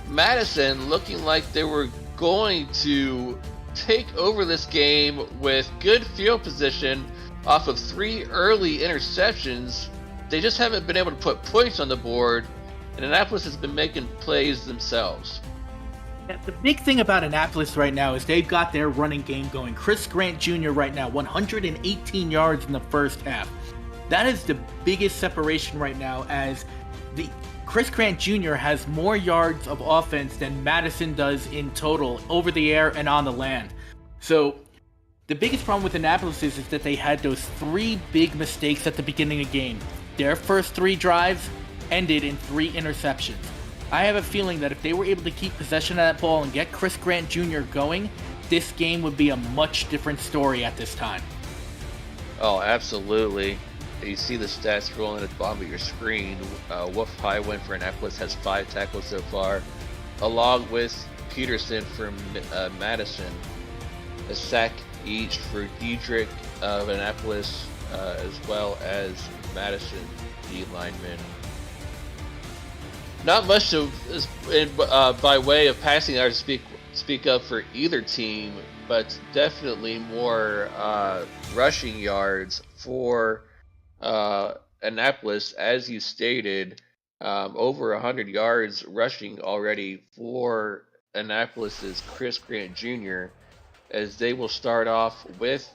[SPEAKER 1] Madison looking like they were going to take over this game with good field position off of 3 early interceptions. They just haven't been able to put points on the board, and Annapolis has been making plays themselves.
[SPEAKER 2] Yeah, the big thing about Annapolis right now is they've got their running game going. Chris Grant Jr. right now, 118 yards in the first half. That is the biggest separation right now, as the Chris Grant Jr. has more yards of offense than Madison does in total, over the air and on the land. So the biggest problem with Annapolis is that they had those 3 big mistakes at the beginning of the game. Their first 3 drives ended in 3 interceptions. I have a feeling that if they were able to keep possession of that ball and get Chris Grant Jr. going, this game would be a much different story at this time.
[SPEAKER 1] Oh, absolutely. You see the stats rolling at the bottom of your screen. Wolf Highwind for Annapolis has 5 tackles so far, along with Peterson from Madison. A sack each for Diedrich of Annapolis, as well as Madison, the lineman. Not much by way of passing yards to speak up for either team, but definitely more rushing yards for Annapolis, as you stated. Over 100 yards rushing already for Annapolis's Chris Grant Jr., as they will start off with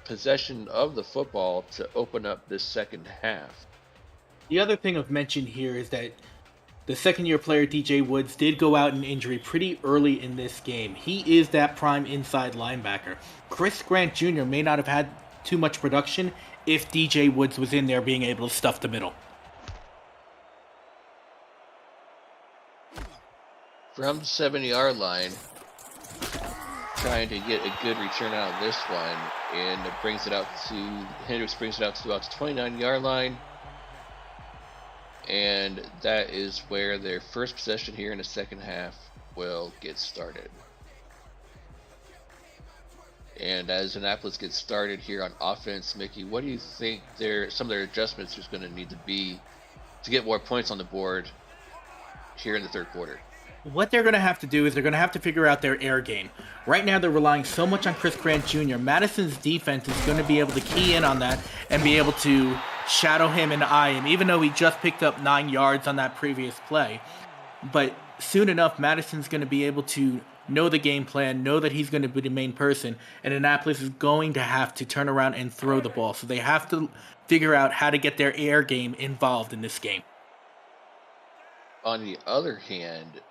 [SPEAKER 1] possession of the football to open up this second half.
[SPEAKER 2] The other thing of mention here is that the second-year player, DJ Woods, did go out in injury pretty early in this game. He is that prime inside linebacker. Chris Grant Jr. may not have had too much production if DJ Woods was in there being able to stuff the middle.
[SPEAKER 1] From the 7-yard line, trying to get a good return out of this one, and it brings it out to Hendricks brings it out to about the 29-yard line. And that is where their first possession here in the second half will get started. And as Annapolis gets started here on offense, Mickey, what do you think some of their adjustments are going to need to be to get more points on the board here in the third quarter?
[SPEAKER 2] What they're going to have to do is they're going to have to figure out their air game. Right now they're relying so much on Chris Grant Jr. Madison's defense is going to be able to key in on that and be able to shadow him and eye him, even though he just picked up 9 yards on that previous play. But soon enough, Madison's going to be able to know the game plan, know that he's going to be the main person, and Annapolis is going to have to turn around and throw the ball. So they have to figure out how to get their air game involved in this game.
[SPEAKER 1] On the other hand,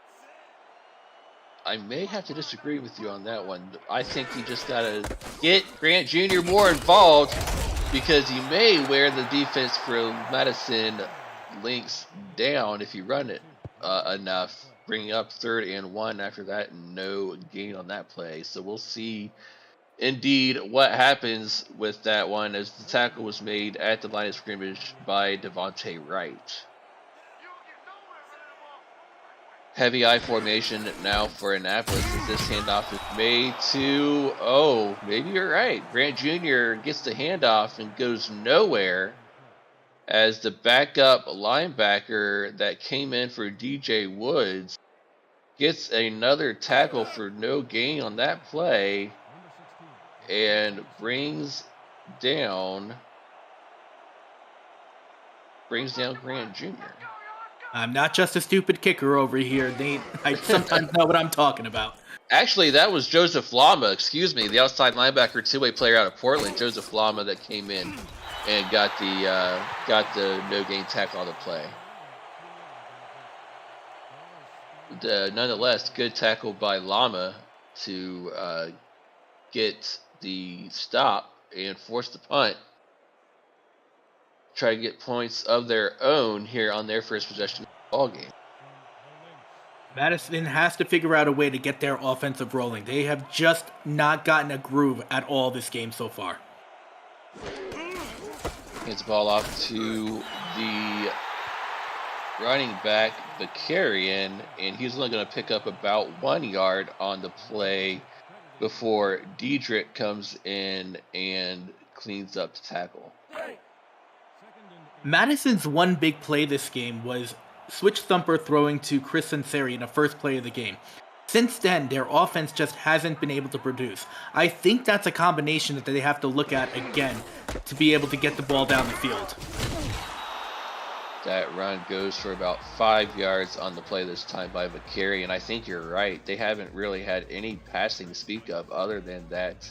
[SPEAKER 1] I may have to disagree with you on that one. I think you just got to get Grant Jr. more involved, because you may wear the defense for Madison links down if you run it enough, bringing up 3rd and 1 after that, and no gain on that play. So we'll see indeed what happens with that one, as the tackle was made at the line of scrimmage by Devontae Wright. Heavy I formation now for Annapolis, as this handoff is made to, maybe you're right, Grant Jr. gets the handoff and goes nowhere, as the backup linebacker that came in for DJ Woods gets another tackle for no gain on that play and brings down Grant Jr.
[SPEAKER 2] I'm not just a stupid kicker over here. I sometimes know what I'm talking about.
[SPEAKER 1] Actually, that was Joseph Lama, the outside linebacker, 2-way player out of Portland, Joseph Lama, that came in and got the no gain tackle on the play. Nonetheless, good tackle by Lama to get the stop and force the punt. Try to get points of their own here on their first possession of the ball game.
[SPEAKER 2] Madison has to figure out a way to get their offensive rolling. They have just not gotten a groove at all this game so far.
[SPEAKER 1] Gets the ball off to the running back, Bakarian, and he's only going to pick up about 1 yard on the play before Diedrich comes in and cleans up the tackle.
[SPEAKER 2] Madison's one big play this game was switch thumper throwing to Chris Sunseri in the first play of the game. Since then, their offense just hasn't been able to produce. I think that's a combination that they have to look at again to be able to get the ball down the field.
[SPEAKER 1] That run goes for about 5 yards on the play this time by McCary, and I think you're right. They haven't really had any passing to speak of other than that.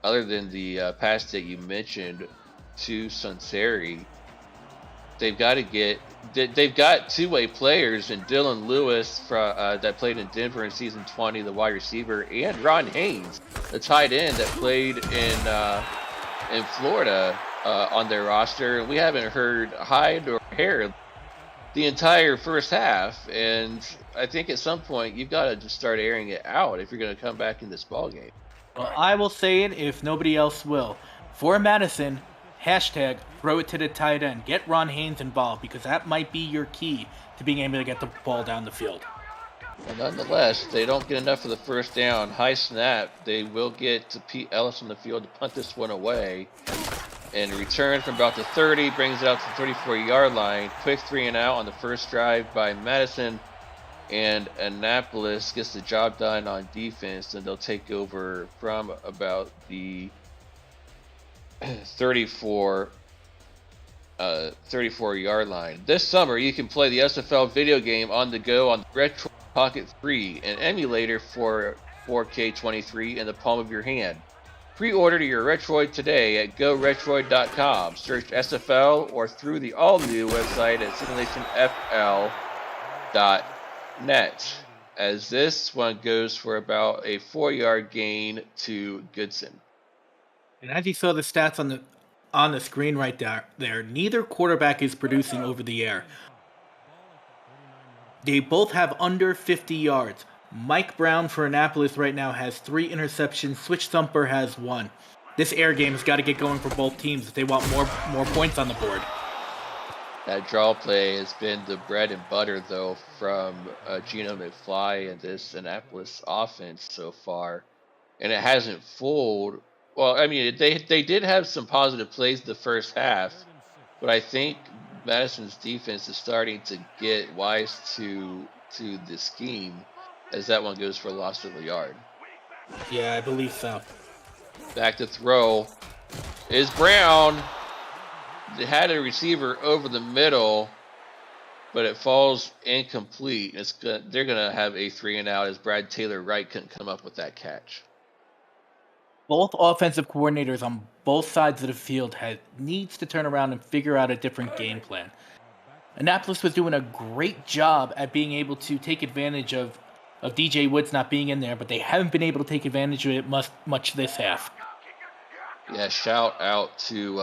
[SPEAKER 1] Other than the pass that you mentioned to Sunseri, they've got two-way players in Dylan Lewis that played in Denver in season 20, the wide receiver, and Ron Haynes, the tight end that played in Florida on their roster. We haven't heard hide or hair the entire first half, and I think at some point you've got to just start airing it out if you're going to come back in this ball game.
[SPEAKER 2] Well, I will say it if nobody else will. For Madison, hashtag throw it to the tight end. Get Ron Haynes involved, because that might be your key to being able to get the ball down the field.
[SPEAKER 1] And nonetheless, if they don't get enough for the first down, high snap, they will get to Pete Ellis on the field to punt this one away. And return from about the 30, brings it out to the 34-yard line. Quick 3 and out on the first drive by Madison. And Annapolis gets the job done on defense, and they'll take over from about the 34-yard line. This summer, you can play the SFL video game on the go on the Retro Pocket 3, an emulator for 4K23 in the palm of your hand. Pre-order your Retroid today at GoRetroid.com. Search SFL or through the all-new website at simulationfl.net. As this one goes for about a 4-yard gain to Goodson.
[SPEAKER 2] And as you saw the stats on the screen right there, neither quarterback is producing over the air. They both have under 50 yards. Mike Brown for Annapolis right now has 3 interceptions. Switch Thumper has 1. This air game has got to get going for both teams if they want more points on the board.
[SPEAKER 1] That draw play has been the bread and butter, though, from Gino McFly and this Annapolis offense so far. And it hasn't fooled. Well, I mean, they did have some positive plays the first half, but I think Madison's defense is starting to get wise to the scheme, as that one goes for a loss of a yard.
[SPEAKER 2] Yeah, I believe so.
[SPEAKER 1] Back to throw is Brown. They had a receiver over the middle, but it falls incomplete. They're going to have a 3 and out, as Brad Taylor Wright couldn't come up with that catch.
[SPEAKER 2] Both offensive coordinators on both sides of the field needs to turn around and figure out a different game plan. Annapolis was doing a great job at being able to take advantage of DJ Woods not being in there, but they haven't been able to take advantage of it much this half.
[SPEAKER 1] Yeah, shout out to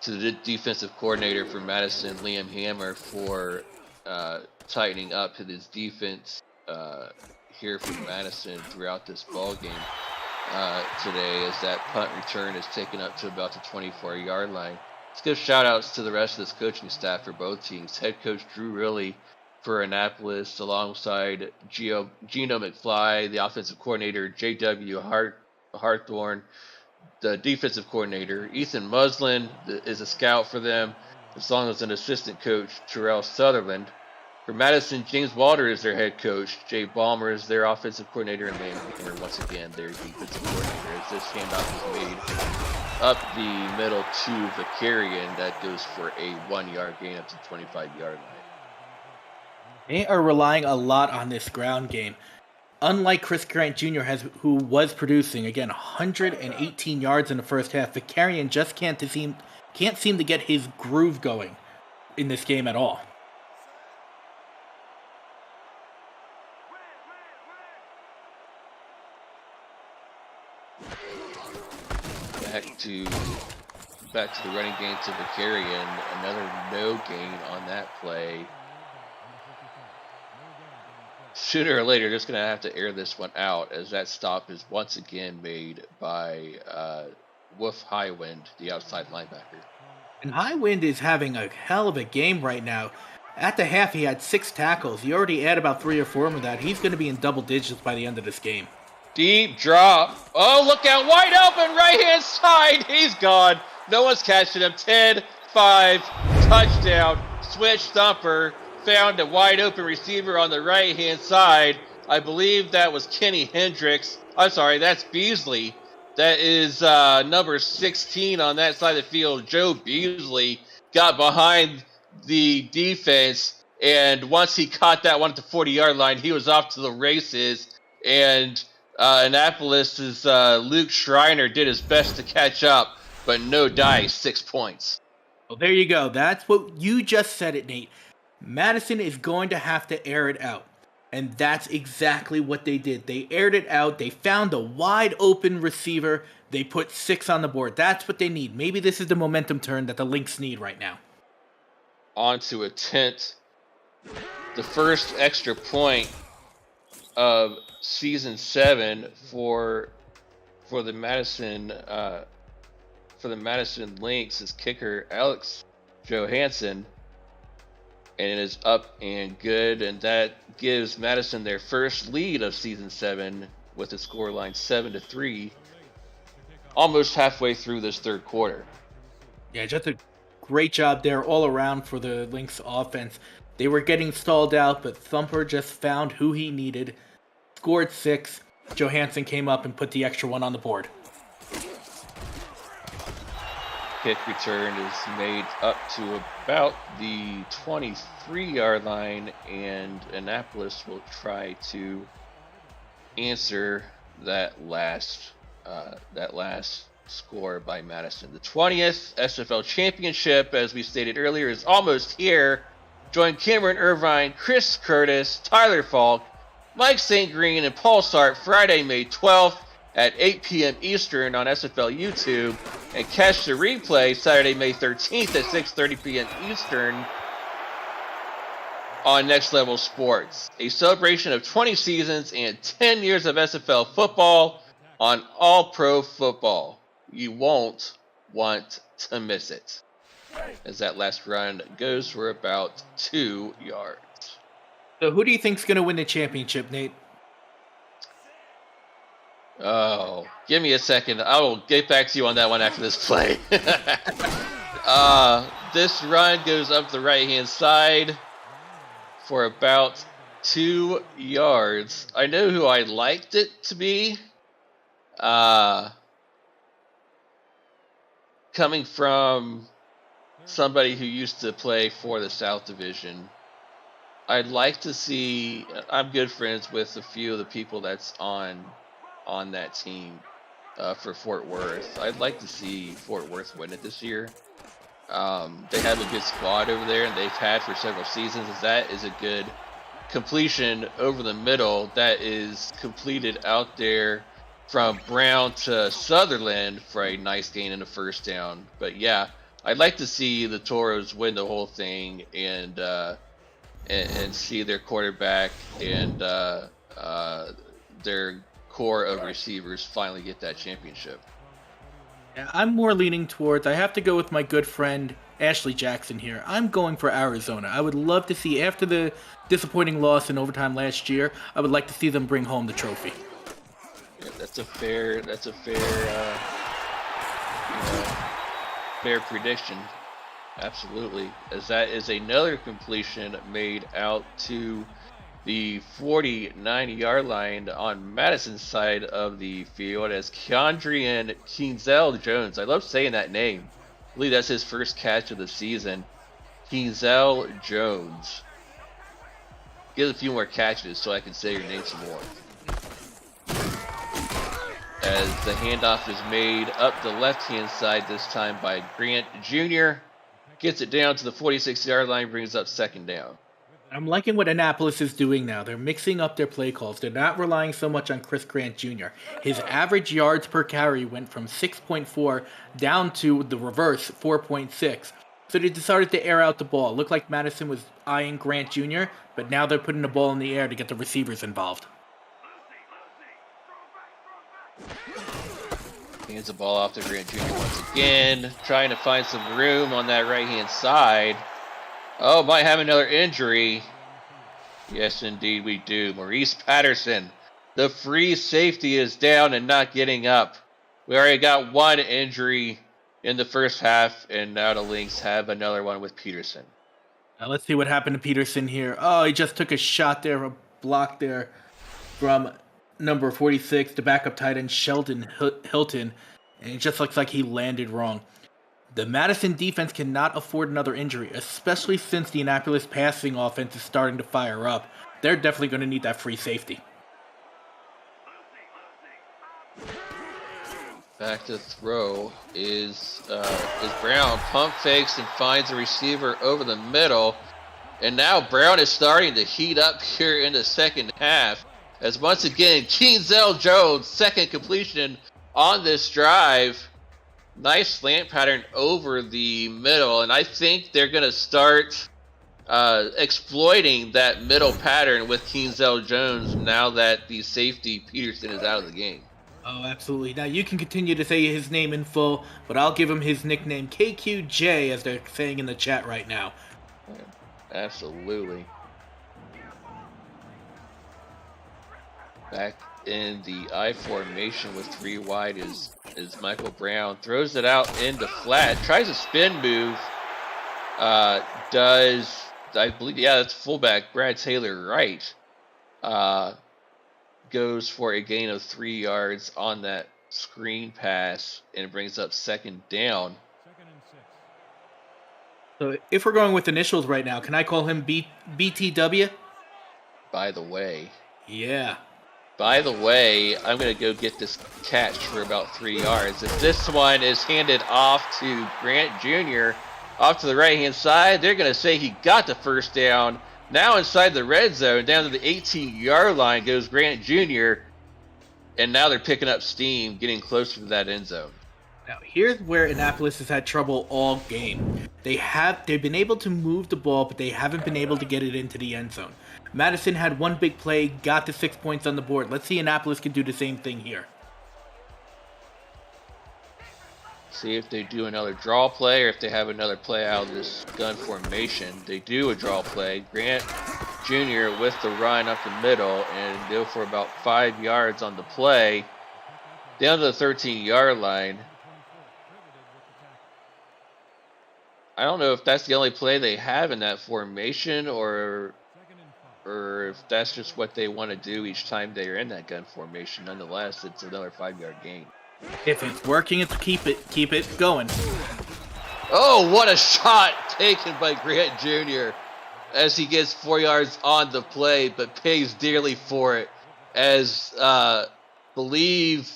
[SPEAKER 1] the defensive coordinator for Madison, Liam Hammer, for tightening up his defense here for Madison throughout this ball game today, as that punt return is taken up to about the 24-yard line. Let's give shout outs to the rest of this coaching staff for both teams. Head coach Drew Riley for Annapolis, alongside Gino McFly, the offensive coordinator J.W. Harthorne, the defensive coordinator. Ethan Muslin is a scout for them, as long as an assistant coach, Terrell Sutherland. For Madison, James Walter is their head coach. Jay Balmer is their offensive coordinator, and Liam Hammer, once again, their defensive coordinator. As this handoff is made up the middle to Vicarian, that goes for a 1-yard gain up to the 25-yard line.
[SPEAKER 2] They are relying a lot on this ground game. Unlike Chris Grant Jr., who was producing, again, 118 yards in the first half, Vicarian just can't seem to get his groove going in this game at all.
[SPEAKER 1] Back to the running game to Vicarian. Another no gain on that play. Sooner or later, just going to have to air this one out, as that stop is once again made by Wolf Highwind, the outside linebacker.
[SPEAKER 2] And Highwind is having a hell of a game right now. At the half, he had 6 tackles. He already had about 3 or 4 of that. He's going to be in double digits by the end of this game.
[SPEAKER 1] Deep drop. Oh, look out. Wide open. Right-hand side. He's gone. No one's catching him. 10-5. Touchdown. Switch thumper. Found a wide open receiver on the right-hand side. I believe that was Kenny Hendricks. I'm sorry, that's Beasley. That is number 16 on that side of the field. Joe Beasley got behind the defense, and once he caught that one at the 40-yard line, he was off to the races. And Annapolis' Luke Schreiner did his best to catch up, but no dice, 6 points.
[SPEAKER 2] Well, there you go. That's what you just said it, Nate. Madison is going to have to air it out. And that's exactly what they did. They aired it out. They found a wide open receiver. They put 6 on the board. That's what they need. Maybe this is the momentum turn that the Lynx need right now.
[SPEAKER 1] On to attempt the first extra point of season 7 for the Madison Lynx is kicker Alex Johansson, and it is up and good, and that gives Madison their first lead of season 7 with a scoreline 7-3, almost halfway through this third quarter.
[SPEAKER 2] Yeah, just a great job there all around for the Lynx offense. They were getting stalled out, but Thumper just found who he needed, scored 6. Johansson came up and put the extra one on the board.
[SPEAKER 1] Kick return is made up to about the 23-yard line, and Annapolis will try to answer that last score by Madison. The 20th SFL championship, as we stated earlier, is almost here. Join Cameron Irvine, Chris Curtis, Tyler Falk, Mike St. Green, and Paul Sart Friday, May 12th at 8 p.m. Eastern on SFL YouTube, and catch the replay Saturday, May 13th at 6:30 p.m. Eastern on Next Level Sports. A celebration of 20 seasons and 10 years of SFL football on All Pro Football. You won't want to miss it, as that last run goes for about 2 yards.
[SPEAKER 2] So who do you think's going to win the championship, Nate?
[SPEAKER 1] Oh, give me a second. I will get back to you on that one after this play. This run goes up the right-hand side for about 2 yards. I know who I liked it to be. Coming from somebody who used to play for the South Division, I'd like to see. I'm good friends with a few of the people that's on that team for Fort Worth. I'd like to see Fort Worth win it this year. They have a good squad over there, and they've had for several seasons. That is a good completion over the middle that is completed out there from Brown to Sutherland for a nice gain and a first down. But yeah, I'd like to see the Toros win the whole thing and see their quarterback and their core of receivers finally get that championship.
[SPEAKER 2] Yeah, I'm more leaning towards, I have to go with my good friend Ashley Jackson here. I'm going for Arizona. I would love to see, after the disappointing loss in overtime last year, I would like to see them bring home the trophy.
[SPEAKER 1] Yeah, that's a fair prediction. Absolutely, as that is another completion made out to the 49-yard line on Madison's side of the field as Keandrian Keenzel Jones. I love saying that name. I believe that's his first catch of the season. Keenzel Jones. Get a few more catches so I can say your name some more. As the handoff is made up the left-hand side this time by Grant Jr. Gets it down to the 46-yard line, brings up second down.
[SPEAKER 2] I'm liking what Annapolis is doing now. They're mixing up their play calls. They're not relying so much on Chris Grant Jr. His average yards per carry went from 6.4 down to the reverse, 4.6. So they decided to air out the ball. It looked like Madison was eyeing Grant Jr., but now they're putting the ball in the air to get the receivers involved.
[SPEAKER 1] Hands the ball off to Grant Jr. once again, trying to find some room on that right-hand side. Oh, might have another injury. Yes, indeed we do. Maurice Patterson The free safety is down and not getting up. We already got one injury in the first half, and now the Lynx have another one with Peterson.
[SPEAKER 2] Now let's see what happened to Peterson here. Oh, he just took a shot there, a block there from number 46, the backup tight end Sheldon Hilton, and it just looks like he landed wrong. The Madison defense cannot afford another injury, especially since the Annapolis passing offense is starting to fire up. They're definitely going to need that free safety.
[SPEAKER 1] Back to throw is Brown. Pump fakes and finds a receiver over the middle. And now Brown is starting to heat up here in the second half. As once again, Keenzel Jones, second completion on this drive. Nice slant pattern over the middle. And I think they're going to start exploiting that middle pattern with Keenzel Jones now that the safety Peterson is out of the game.
[SPEAKER 2] Oh, absolutely. Now, you can continue to say his name in full, but I'll give him his nickname KQJ, as they're saying in the chat right now.
[SPEAKER 1] Absolutely. Back in the I formation with 3 wide is Michael Brown. Throws it out into flat. Tries a spin move. Does, I believe, yeah, that's fullback Brad Taylor right. Goes for a gain of 3 yards on that screen pass and brings up second down.
[SPEAKER 2] So if we're going with initials right now, can I call him BTW?
[SPEAKER 1] By the way.
[SPEAKER 2] Yeah.
[SPEAKER 1] By the way, I'm going to go get this catch for about 3 yards. If this one is handed off to Grant Jr., off to the right-hand side, they're going to say he got the first down. Now inside the red zone, down to the 18-yard line goes Grant Jr., and now they're picking up steam, getting closer to that end zone.
[SPEAKER 2] Now, here's where Annapolis has had trouble all game. They've been able to move the ball, but they haven't been able to get it into the end zone. Madison had one big play, got the 6 points on the board. Let's see Annapolis can do the same thing here.
[SPEAKER 1] See if they do another draw play or if they have another play out of this gun formation. They do a draw play. Grant Jr. with the run up the middle and go for about 5 yards on the play. Down to the 13-yard line. I don't know if that's the only play they have in that formation or if that's just what they want to do each time they're in that gun formation. Nonetheless, it's another 5-yard gain.
[SPEAKER 2] If it's working, it's keep it going.
[SPEAKER 1] Oh, what a shot taken by Grant Jr. as he gets 4 yards on the play, but pays dearly for it. As Devontae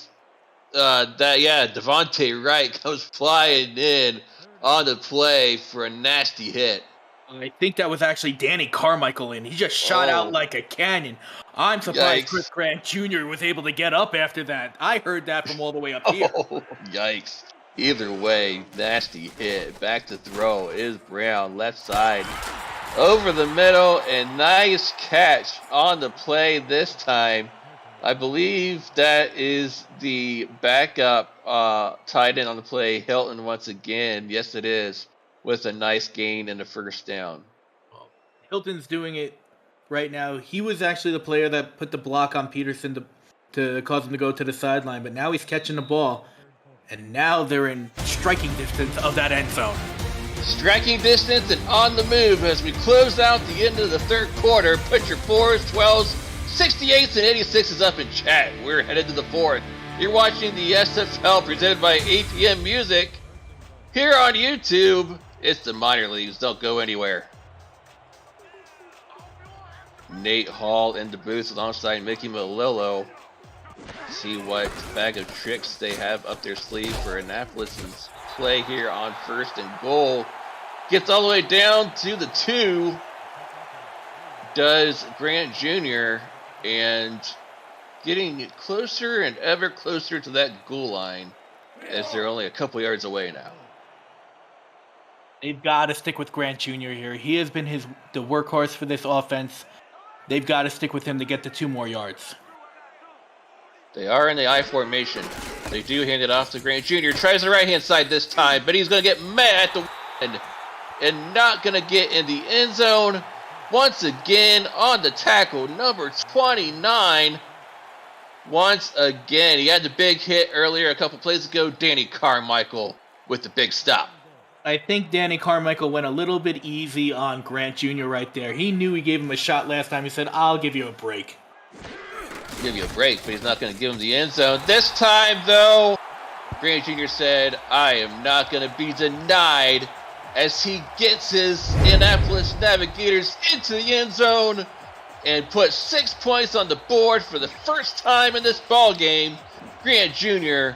[SPEAKER 1] Wright comes flying in on the play for a nasty hit.
[SPEAKER 2] I think that was actually Danny Carmichael in. He just shot out like a cannon. I'm surprised Chris Grant Jr. was able to get up after that. I heard that from all the way up here.
[SPEAKER 1] Oh, yikes. Either way, nasty hit. Back to throw is Brown, left side. Over the middle, and nice catch on the play this time. I believe that is the backup tight end on the play, Hilton, once again. Yes, it is, with a nice gain and a first down.
[SPEAKER 2] Hilton's doing it right now. He was actually the player that put the block on Peterson to cause him to go to the sideline, but now he's catching the ball, and now they're in striking distance of that end zone.
[SPEAKER 1] Striking distance and on the move as we close out the end of the third quarter. Put your 4s, 12s, 68s, and 86s up in chat. We're headed to the fourth. You're watching the SFL presented by APM Music. Here on YouTube, it's the minor leagues. Don't go anywhere. Nate Hall in the booth alongside Mickey Malillo. See what bag of tricks they have up their sleeve for Annapolis' play here on 1st and goal. Gets all the way down to the 2. Does Grant Jr. and getting closer and ever closer to that goal line as they're only a couple yards away now.
[SPEAKER 2] They've got to stick with Grant Jr. here. He has been the workhorse for this offense. They've got to stick with him to get the 2 more yards.
[SPEAKER 1] They are in the I formation. They do hand it off to Grant Jr. Tries the right-hand side this time, but he's going to get mad at the end and not going to get in the end zone. Once again, on the tackle, number 29, once again. He had the big hit earlier a couple plays ago. Danny Carmichael with the big stop.
[SPEAKER 2] I think Danny Carmichael went a little bit easy on Grant Jr. right there. He knew he gave him a shot last time. He said, I'll give you a break.
[SPEAKER 1] Give you a break, but he's not going to give him the end zone. This time, though, Grant Jr. said, I am not going to be denied, as he gets his Annapolis Navigators into the end zone and puts 6 points on the board for the first time in this ball game. Grant Jr.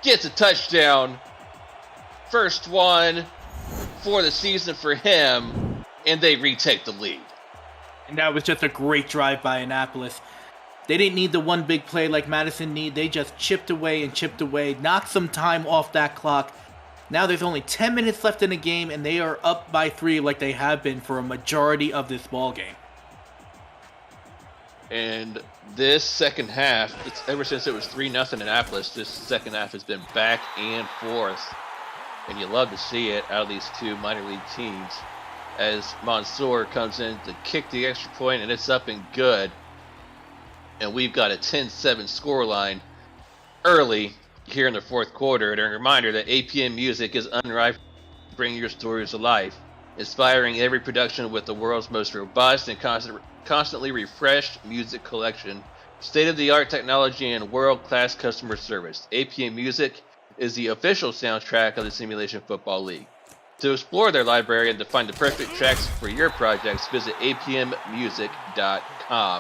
[SPEAKER 1] gets a touchdown. First one for the season for him, and they retake the lead.
[SPEAKER 2] And that was just a great drive by Annapolis. They didn't need the one big play like Madison need. They just chipped away, knocked some time off that clock. Now there's only 10 minutes left in the game, and they are up by 3 like they have been for a majority of this ball game.
[SPEAKER 1] And this second half, ever since it was 3-0 Annapolis, this second half has been back and forth. And you love to see it out of these two minor league teams, as Mansour comes in to kick the extra point, and it's up and good. And we've got a 10-7 scoreline early here in the fourth quarter. And a reminder that APM Music is unrivaled to bring your stories to life, inspiring every production with the world's most robust and constantly refreshed music collection, state-of-the-art technology, and world-class customer service. APM Music is the official soundtrack of the Simulation Football League. To explore their library and to find the perfect tracks for your projects, visit apmmusic.com,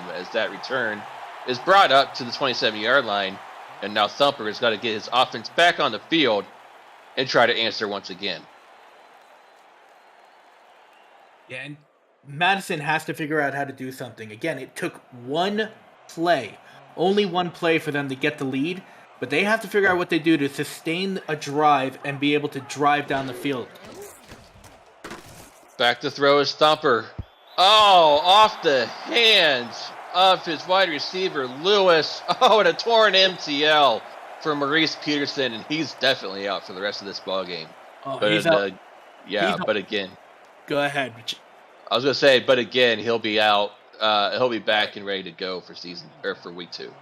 [SPEAKER 1] as that return is brought up to the 27-yard line, and now Thumper has got to get his offense back on the field and try to answer once again.
[SPEAKER 2] Yeah, and Madison has to figure out how to do something. Again, it took one play, only one play for them to get the lead, but they have to figure out what they do to sustain a drive and be able to drive down the field.
[SPEAKER 1] Back to throw is Thumper. Oh, off the hands of his wide receiver, Lewis. Oh, and a torn MCL for Maurice Peterson, and he's definitely out for the rest of this ball game.
[SPEAKER 2] Oh,
[SPEAKER 1] but
[SPEAKER 2] he's out.
[SPEAKER 1] But again.
[SPEAKER 2] Go ahead.
[SPEAKER 1] I was going to say, but again, he'll be out. He'll be back and ready to go for week 2.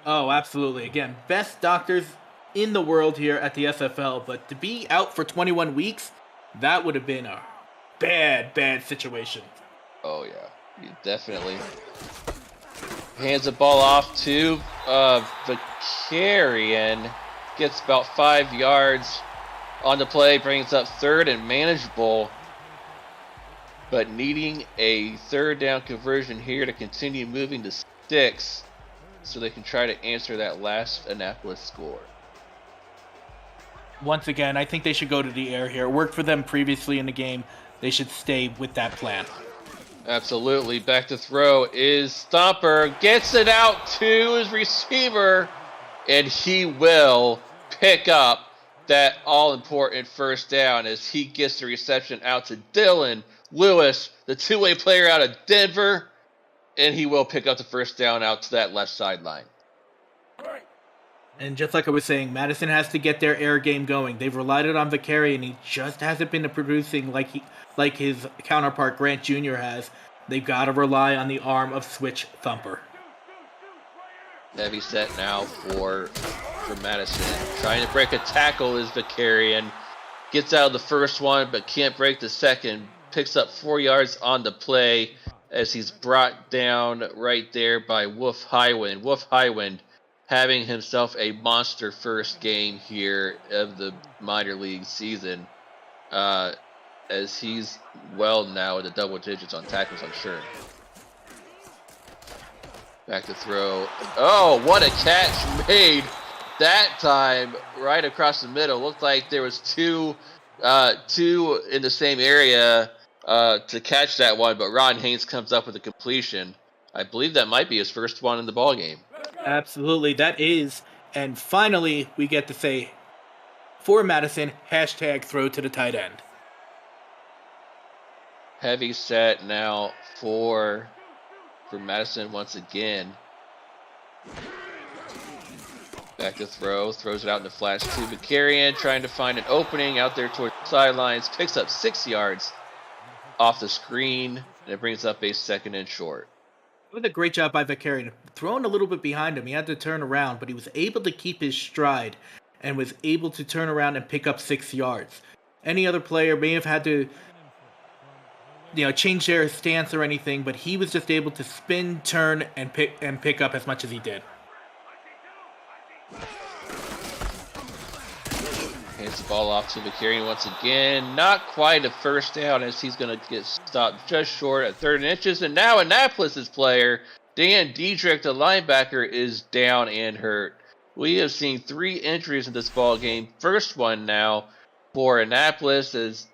[SPEAKER 2] Oh, absolutely. Again, best doctors in the world here at the SFL, but to be out for 21 weeks, that would have been a bad situation.
[SPEAKER 1] Oh, yeah. He definitely hands the ball off to Vicarian. Gets about 5 yards on the play, brings up third and manageable, but needing a third down conversion here to continue moving to 6 so they can try to answer that last Annapolis score.
[SPEAKER 2] Once again, I think they should go to the air here. It worked for them previously in the game. They should stay with that plan.
[SPEAKER 1] Absolutely. Back to throw is Stomper. Gets it out to his receiver, and he will pick up that all-important first down as he gets the reception out to Dylan Lewis, the two-way player out of Denver, and he will pick up the first down out to that left sideline.
[SPEAKER 2] And just like I was saying, Madison has to get their air game going. They've relied on Vicari, and he just hasn't been producing like his counterpart Grant Jr. has. They've got to rely on the arm of Switch Thumper.
[SPEAKER 1] Heavy set now for Madison. Trying to break a tackle is Vicarian. Gets out of the first one, but can't break the second. Picks up 4 yards on the play as he's brought down right there by Wolf Highwind. Wolf Highwind having himself a monster first game here of the minor league season, as he's well now in the double digits on tackles, I'm sure. Back to throw. Oh, what a catch made that time right across the middle. Looked like there was two in the same area to catch that one, but Ron Haynes comes up with a completion. I believe that might be his first one in the ball game.
[SPEAKER 2] Absolutely, that is. And finally, we get to say, for Madison, hashtag throw to the tight end.
[SPEAKER 1] Heavy set now for Madison once again. Back to throw. Throws it out in the flats to Vicarian, trying to find an opening out there towards the sidelines. Picks up 6 yards off the screen, and it brings up a second and short.
[SPEAKER 2] It was a great job by Vicarian. Thrown a little bit behind him, he had to turn around, but he was able to keep his stride and was able to turn around and pick up 6 yards. Any other player may have had to, change their stance or anything, but he was just able to spin, turn, and pick up as much as he did.
[SPEAKER 1] Hands the ball off to Vicarian once again. Not quite a first down as he's going to get stopped just short at 30 inches. And now Annapolis' player, Dan Diedrich, the linebacker, is down and hurt. We have seen 3 injuries in this ball game. First one now for Annapolis is,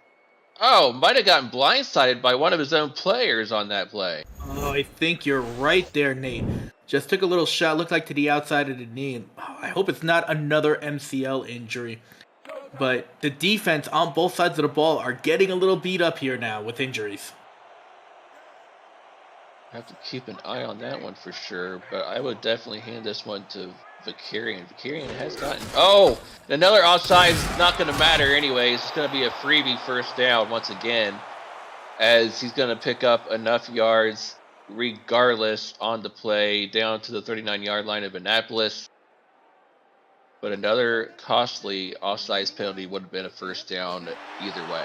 [SPEAKER 1] might have gotten blindsided by one of his own players on that play.
[SPEAKER 2] Oh, I think you're right there, Nate. Just took a little shot, looked like to the outside of the knee. And I hope it's not another MCL injury. But the defense on both sides of the ball are getting a little beat up here now with injuries.
[SPEAKER 1] I have to keep an eye on that one for sure, but I would definitely hand this one to Vicarian. Vicarian has gotten... Oh! Another offside is not going to matter anyways. It's going to be a freebie first down once again, as he's going to pick up enough yards regardless on the play down to the 39-yard line of Annapolis. But another costly offsides penalty would have been a first down either way.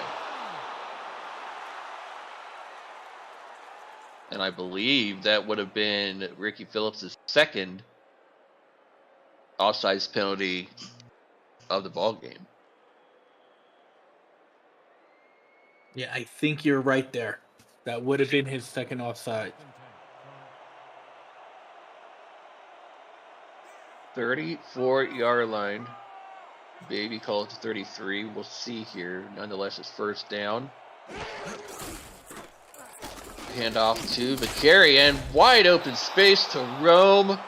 [SPEAKER 1] And I believe that would have been Ricky Phillips' second offsides penalty of the ball game.
[SPEAKER 2] Yeah, I think you're right there. That would have been his second offside.
[SPEAKER 1] 34-yard line. Baby call it to 33. We'll see here. Nonetheless, it's first down. Hand off to Vicarian. Wide open space to roam.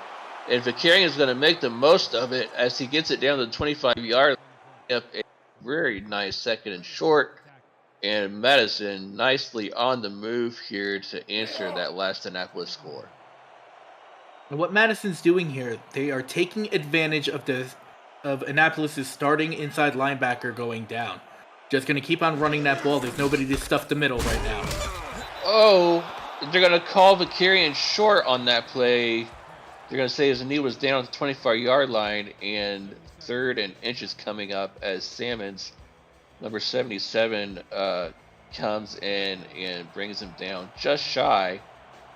[SPEAKER 1] And Vicarian is going to make the most of it as he gets it down to the 25-yard line. Up a very nice second and short. And Madison nicely on the move here to answer that last Annapolis score.
[SPEAKER 2] And what Madison's doing here, they are taking advantage of Annapolis' starting inside linebacker going down. Just going to keep on running that ball. There's nobody to stuff the middle right now.
[SPEAKER 1] Oh, they're going to call Vicarian short on that play. They're going to say his knee was down at the 25-yard line, and 3rd and inches coming up as Salmons, number 77, comes in and brings him down just shy.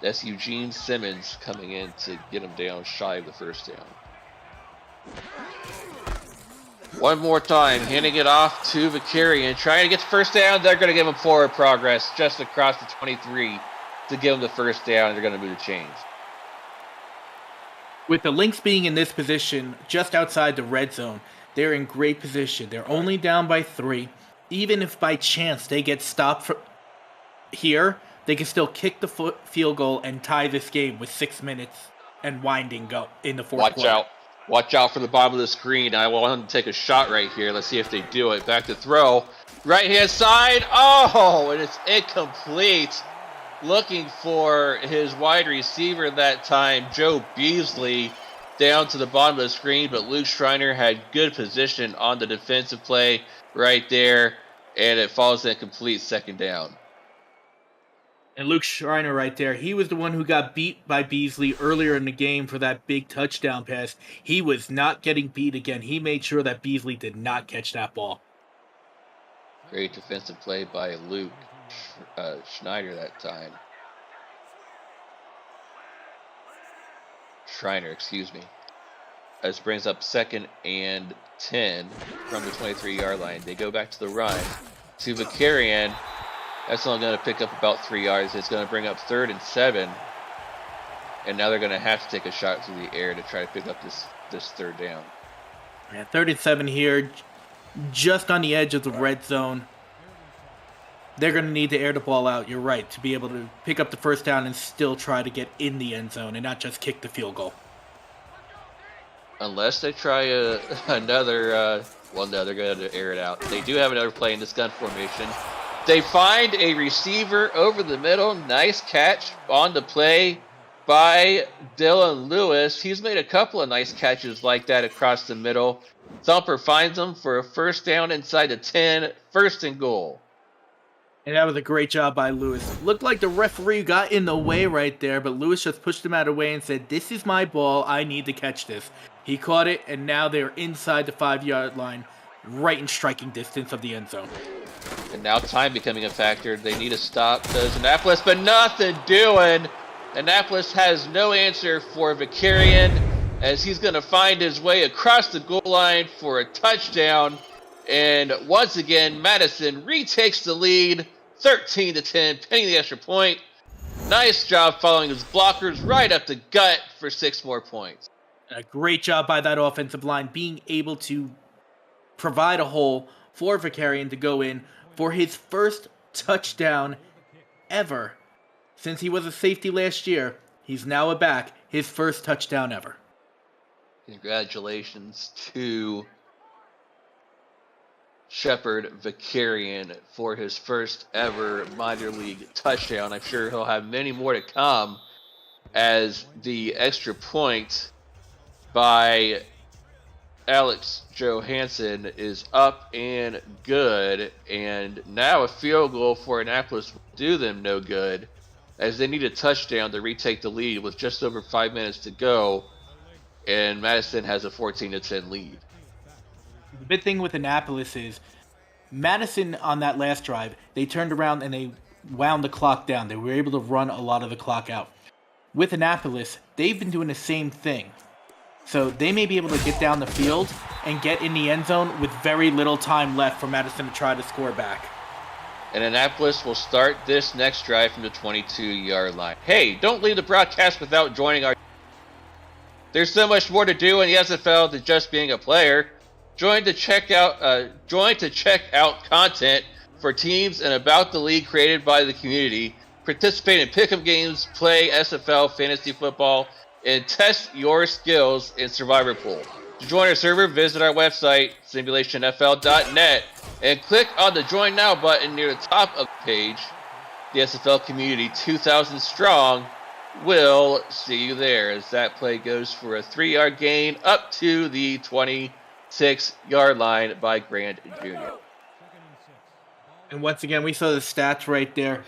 [SPEAKER 1] That's Eugene Simmons coming in to get him down shy of the first down. One more time, handing it off to Vicarian, trying to get the first down. They're going to give him forward progress just across the 23 to give him the first down. They're going to move the chains.
[SPEAKER 2] With the Lynx being in this position, just outside the red zone, they're in great position. They're only down by 3. Even if by chance they get stopped here, they can still kick the field goal and tie this game with 6 minutes and winding go in the fourth quarter.
[SPEAKER 1] Watch out for the bottom of the screen. I want to take a shot right here. Let's see if they do it. Back to throw. Right-hand side. Oh, and it's incomplete. Looking for his wide receiver that time, Joe Beasley, down to the bottom of the screen, but Luke Schreiner had good position on the defensive play right there, and it falls incomplete, second down.
[SPEAKER 2] And Luke Schreiner right there, he was the one who got beat by Beasley earlier in the game for that big touchdown pass. He was not getting beat again. He made sure that Beasley did not catch that ball.
[SPEAKER 1] Great defensive play by Luke Schneider that time. Schreiner, excuse me. This brings up 2nd and 10 from the 23-yard line. They go back to the run to Vicarian. That's only going to pick up about 3 yards. It's going to bring up 3rd and 7. And now they're going to have to take a shot through the air to try to pick up this third down.
[SPEAKER 2] Yeah, 3rd and 7 here, just on the edge of the red zone. They're going to need to air the ball out, you're right, to be able to pick up the first down and still try to get in the end zone and not just kick the field goal.
[SPEAKER 1] Unless they try another, no, they're going to air it out. They do have another play in this gun formation. They find a receiver over the middle. Nice catch on the play by Dylan Lewis. He's made a couple of nice catches like that across the middle. Thumper finds him for a first down inside the 10, 1st and goal.
[SPEAKER 2] And that was a great job by Lewis. Looked like the referee got in the way right there, but Lewis just pushed him out of the way and said, "This is my ball. I need to catch this." He caught it, and now they're inside the 5-yard line, right in striking distance of the end zone.
[SPEAKER 1] And now time becoming a factor. They need to stop those Annapolis, but nothing doing. Annapolis has no answer for Vicarian, as he's going to find his way across the goal line for a touchdown. And once again, Madison retakes the lead, 13-10, pinning the extra point. Nice job following his blockers right up the gut for 6 more points.
[SPEAKER 2] A great job by that offensive line, being able to provide a hole for Vicarian to go in for his first touchdown ever. Since he was a safety last year, he's now a back, his first touchdown ever.
[SPEAKER 1] Congratulations to Shepard Vicarian for his first ever minor league touchdown. I'm sure he'll have many more to come, as the extra point by Alex Johansson is up and good, and now a field goal for Annapolis will do them no good, as they need a touchdown to retake the lead with just over 5 minutes to go, and Madison has a 14-10 lead.
[SPEAKER 2] The big thing with Annapolis is Madison on that last drive, they turned around and they wound the clock down. They were able to run a lot of the clock out. With Annapolis, they've been doing the same thing. So they may be able to get down the field and get in the end zone with very little time left for Madison to try to score back.
[SPEAKER 1] And Annapolis will start this next drive from the 22-yard line. Hey, don't leave the broadcast without joining our... There's so much more to do in the SFL than just being a player. Join to check out content for teams and about the league created by the community. Participate in pick'em games, play SFL fantasy football, and test your skills in Survivor Pool. To join our server, visit our website, simulationfl.net, and click on the Join Now button near the top of the page. The SFL community, 2,000 strong, will see you there, as that play goes for a 3-yard gain up to the 26-yard line by Grant Jr.
[SPEAKER 2] And once again, we saw the stats right there.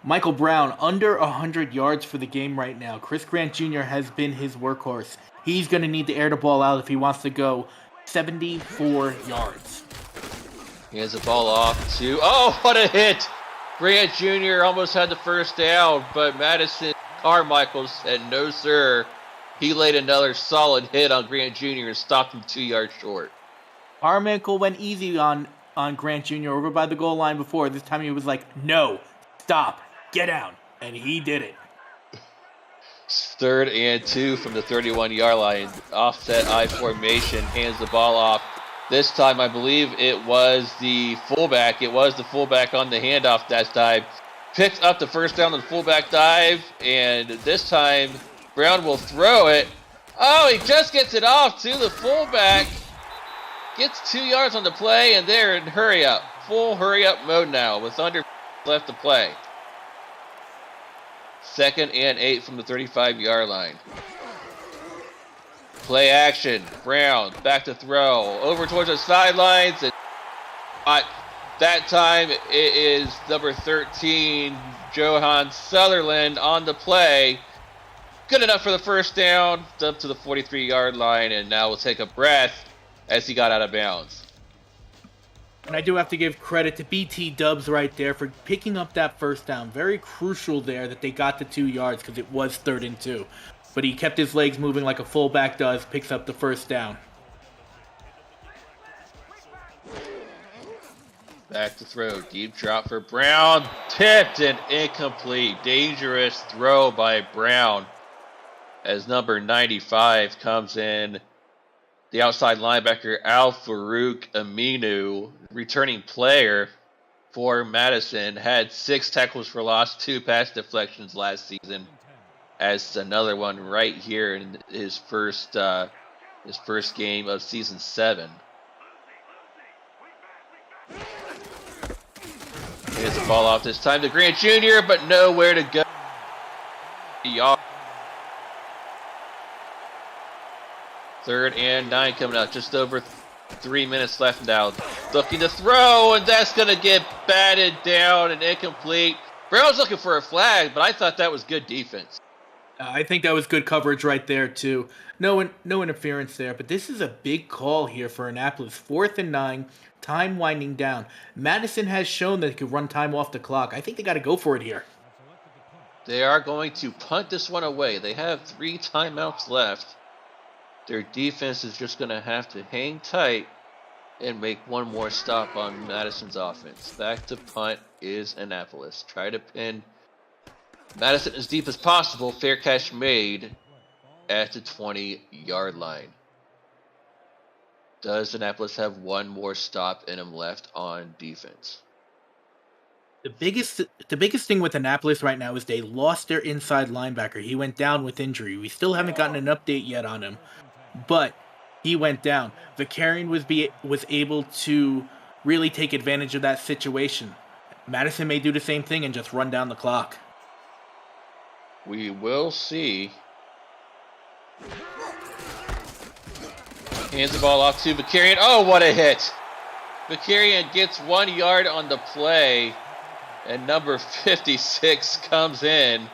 [SPEAKER 2] Michael Brown, under 100 yards for the game right now. Chris Grant Jr. has been his workhorse. He's going to need to air the ball out if he wants to go 74 yards.
[SPEAKER 1] He has the ball off to... Oh, what a hit! Grant Jr. almost had the first down, but Madison Carmichael said, no, sir. He laid another solid hit on Grant Jr. and stopped him 2 yards short.
[SPEAKER 2] Carmichael went easy on Grant Jr. over by the goal line before. This time he was like, no, stop. Get down. And he did it.
[SPEAKER 1] 3rd and 2 from the 31-yard line. Offset I formation. Hands the ball off. This time, I believe it was the fullback. It was the fullback on the handoff that time. Picks up the first down on the fullback dive. And this time, Brown will throw it. Oh, he just gets it off to the fullback. Gets 2 yards on the play, and they're in hurry up. Full hurry up mode now with under left to play. 2nd and 8 from the 35-yard line. Play action. Brown back to throw. Over towards the sidelines. And that time it is number 13, Johan Sutherland on the play. Good enough for the first down. Up to the 43-yard line. And now we'll take a breath as he got out of bounds.
[SPEAKER 2] And I do have to give credit to BT Dubs right there for picking up that first down. Very crucial there that they got the 2 yards because it was 3rd and 2. But he kept his legs moving like a fullback does, picks up the first down.
[SPEAKER 1] Back to throw. Deep drop for Brown. Tipped and incomplete. Dangerous throw by Brown as number 95 comes in. The outside linebacker, Al Farouk Aminu, returning player for Madison, had 6 tackles for loss, 2 pass deflections last season. As another one right here in his first game of season 7. He gets the ball off this time to Grant Jr., but nowhere to go. 3rd and 9 coming up. Just over 3 minutes left now. Looking to throw, and that's going to get batted down and incomplete. Brown's looking for a flag, but I thought that was good defense.
[SPEAKER 2] I think that was good coverage right there, too. No interference there, but this is a big call here for Annapolis. 4th and 9, time winding down. Madison has shown that they could run time off the clock. I think they got to go for it here.
[SPEAKER 1] They are going to punt this one away. They have 3 timeouts left. Their defense is just going to have to hang tight and make one more stop on Madison's offense. Back to punt is Annapolis. Try to pin Madison as deep as possible. Fair catch made at the 20-yard line. Does Annapolis have one more stop in him left on defense?
[SPEAKER 2] The biggest thing with Annapolis right now is they lost their inside linebacker. He went down with injury. We still haven't gotten an update yet on him, but he went down. Vicarian was able to really take advantage of that situation. Madison may do the same thing and just run down the clock.
[SPEAKER 1] We will see. Hands the ball off to Vicarian. Oh, what a hit! Vicarian gets 1 yard on the play, and number 56 comes in.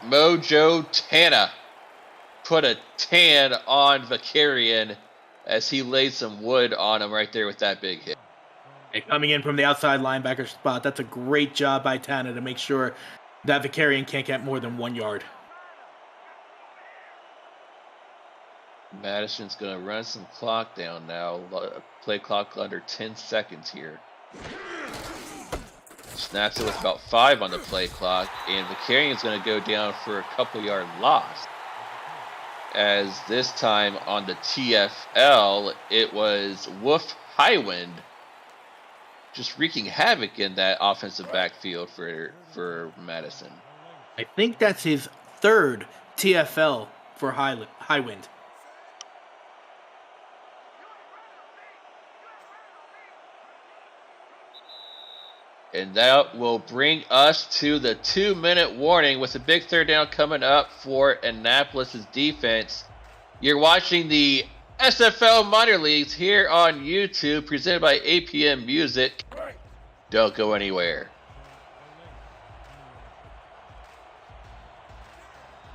[SPEAKER 1] Mojo Tana put a tan on Vicarian as he laid some wood on him right there with that big hit.
[SPEAKER 2] And coming in from the outside linebacker spot, that's a great job by Tana to make sure that Vicarian can't get more than 1 yard.
[SPEAKER 1] Madison's going to run some clock down now. Play clock under 10 seconds here. Snaps it with about 5 on the play clock, and Vicarian's going to go down for a couple yard loss. As this time on the TFL, it was Wolf Highwind just wreaking havoc in that offensive backfield for Madison.
[SPEAKER 2] I think that's his 3rd TFL for Highwind.
[SPEAKER 1] And that will bring us to the 2-minute warning with a big 3rd down coming up for Annapolis' defense. You're watching the SFL Minor Leagues here on YouTube, presented by APM Music. Don't go anywhere.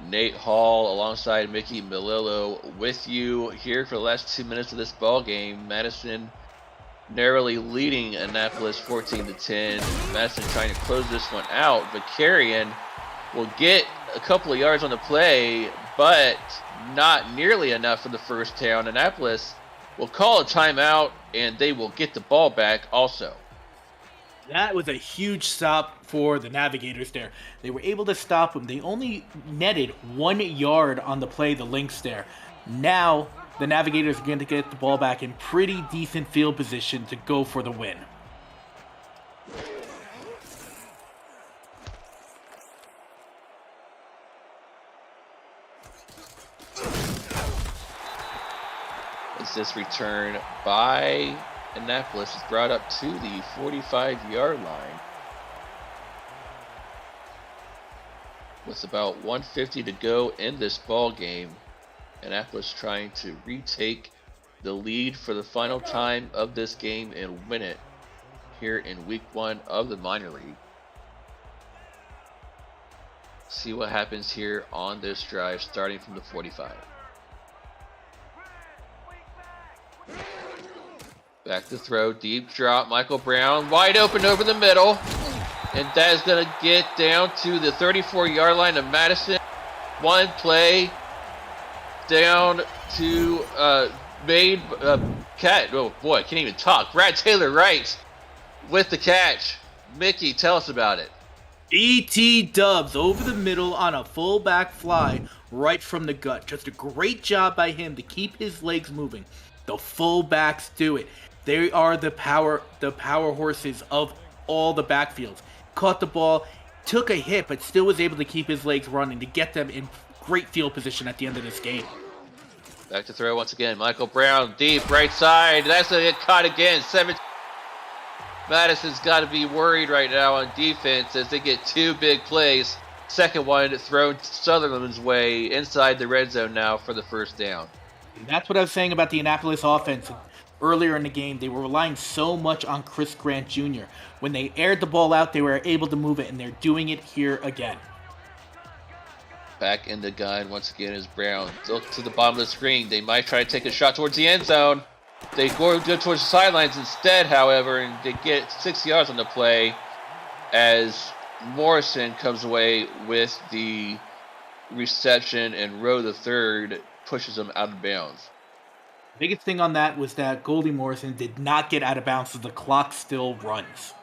[SPEAKER 1] Nate Hall alongside Mickey Melillo with you here for the last 2 minutes of this ball game. Madison narrowly leading Annapolis 14-10. Madison trying to close this one out. Vicarian will get a couple of yards on the play, but not nearly enough for the first down. Annapolis will call a timeout, and they will get the ball back also.
[SPEAKER 2] That was a huge stop for the Navigators there. They were able to stop them. They only netted 1 yard on the play, the Lynx there. Now the Navigators are going to get the ball back in pretty decent field position to go for the win.
[SPEAKER 1] As this return by Annapolis is brought up to the 45-yard line. With about 1:50 to go in this ball game. Annapolis trying to retake the lead for the final time of this game and win it here in week 1 of the minor league. See what happens here on this drive starting from the 45. Back to throw, deep drop, Michael Brown wide open over the middle, and that is going to get down to the 34-yard line of Madison. One play down to cat. Oh boy, I can't even talk. Brad Taylor Wright with the catch. Mickey, tell us about it.
[SPEAKER 2] E.T. Dubs over the middle on a fullback fly right from the gut. Just a great job by him to keep his legs moving. The fullbacks do it. They are the power horses of all the backfields. Caught the ball, took a hit, but still was able to keep his legs running to get them in great field position at the end of this game.
[SPEAKER 1] Back to throw once again. Michael Brown, deep right side. That's going to get caught again. Madison's got to be worried right now on defense as they get 2 big plays. Second one thrown Sutherland's way inside the red zone now for the first down.
[SPEAKER 2] And that's what I was saying about the Annapolis offense. earlier in the game, they were relying so much on Chris Grant Jr. When they aired the ball out, they were able to move it, and they're doing it here again.
[SPEAKER 1] Back in the gun once again is Brown. Look to the bottom of the screen. They might try to take a shot towards the end zone. They go towards the sidelines instead, however, and they get 6 yards on the play as Morrison comes away with the reception, and Rowe the third pushes them out of bounds.
[SPEAKER 2] The biggest thing on that was that Goldie Morrison did not get out of bounds, so the clock still runs.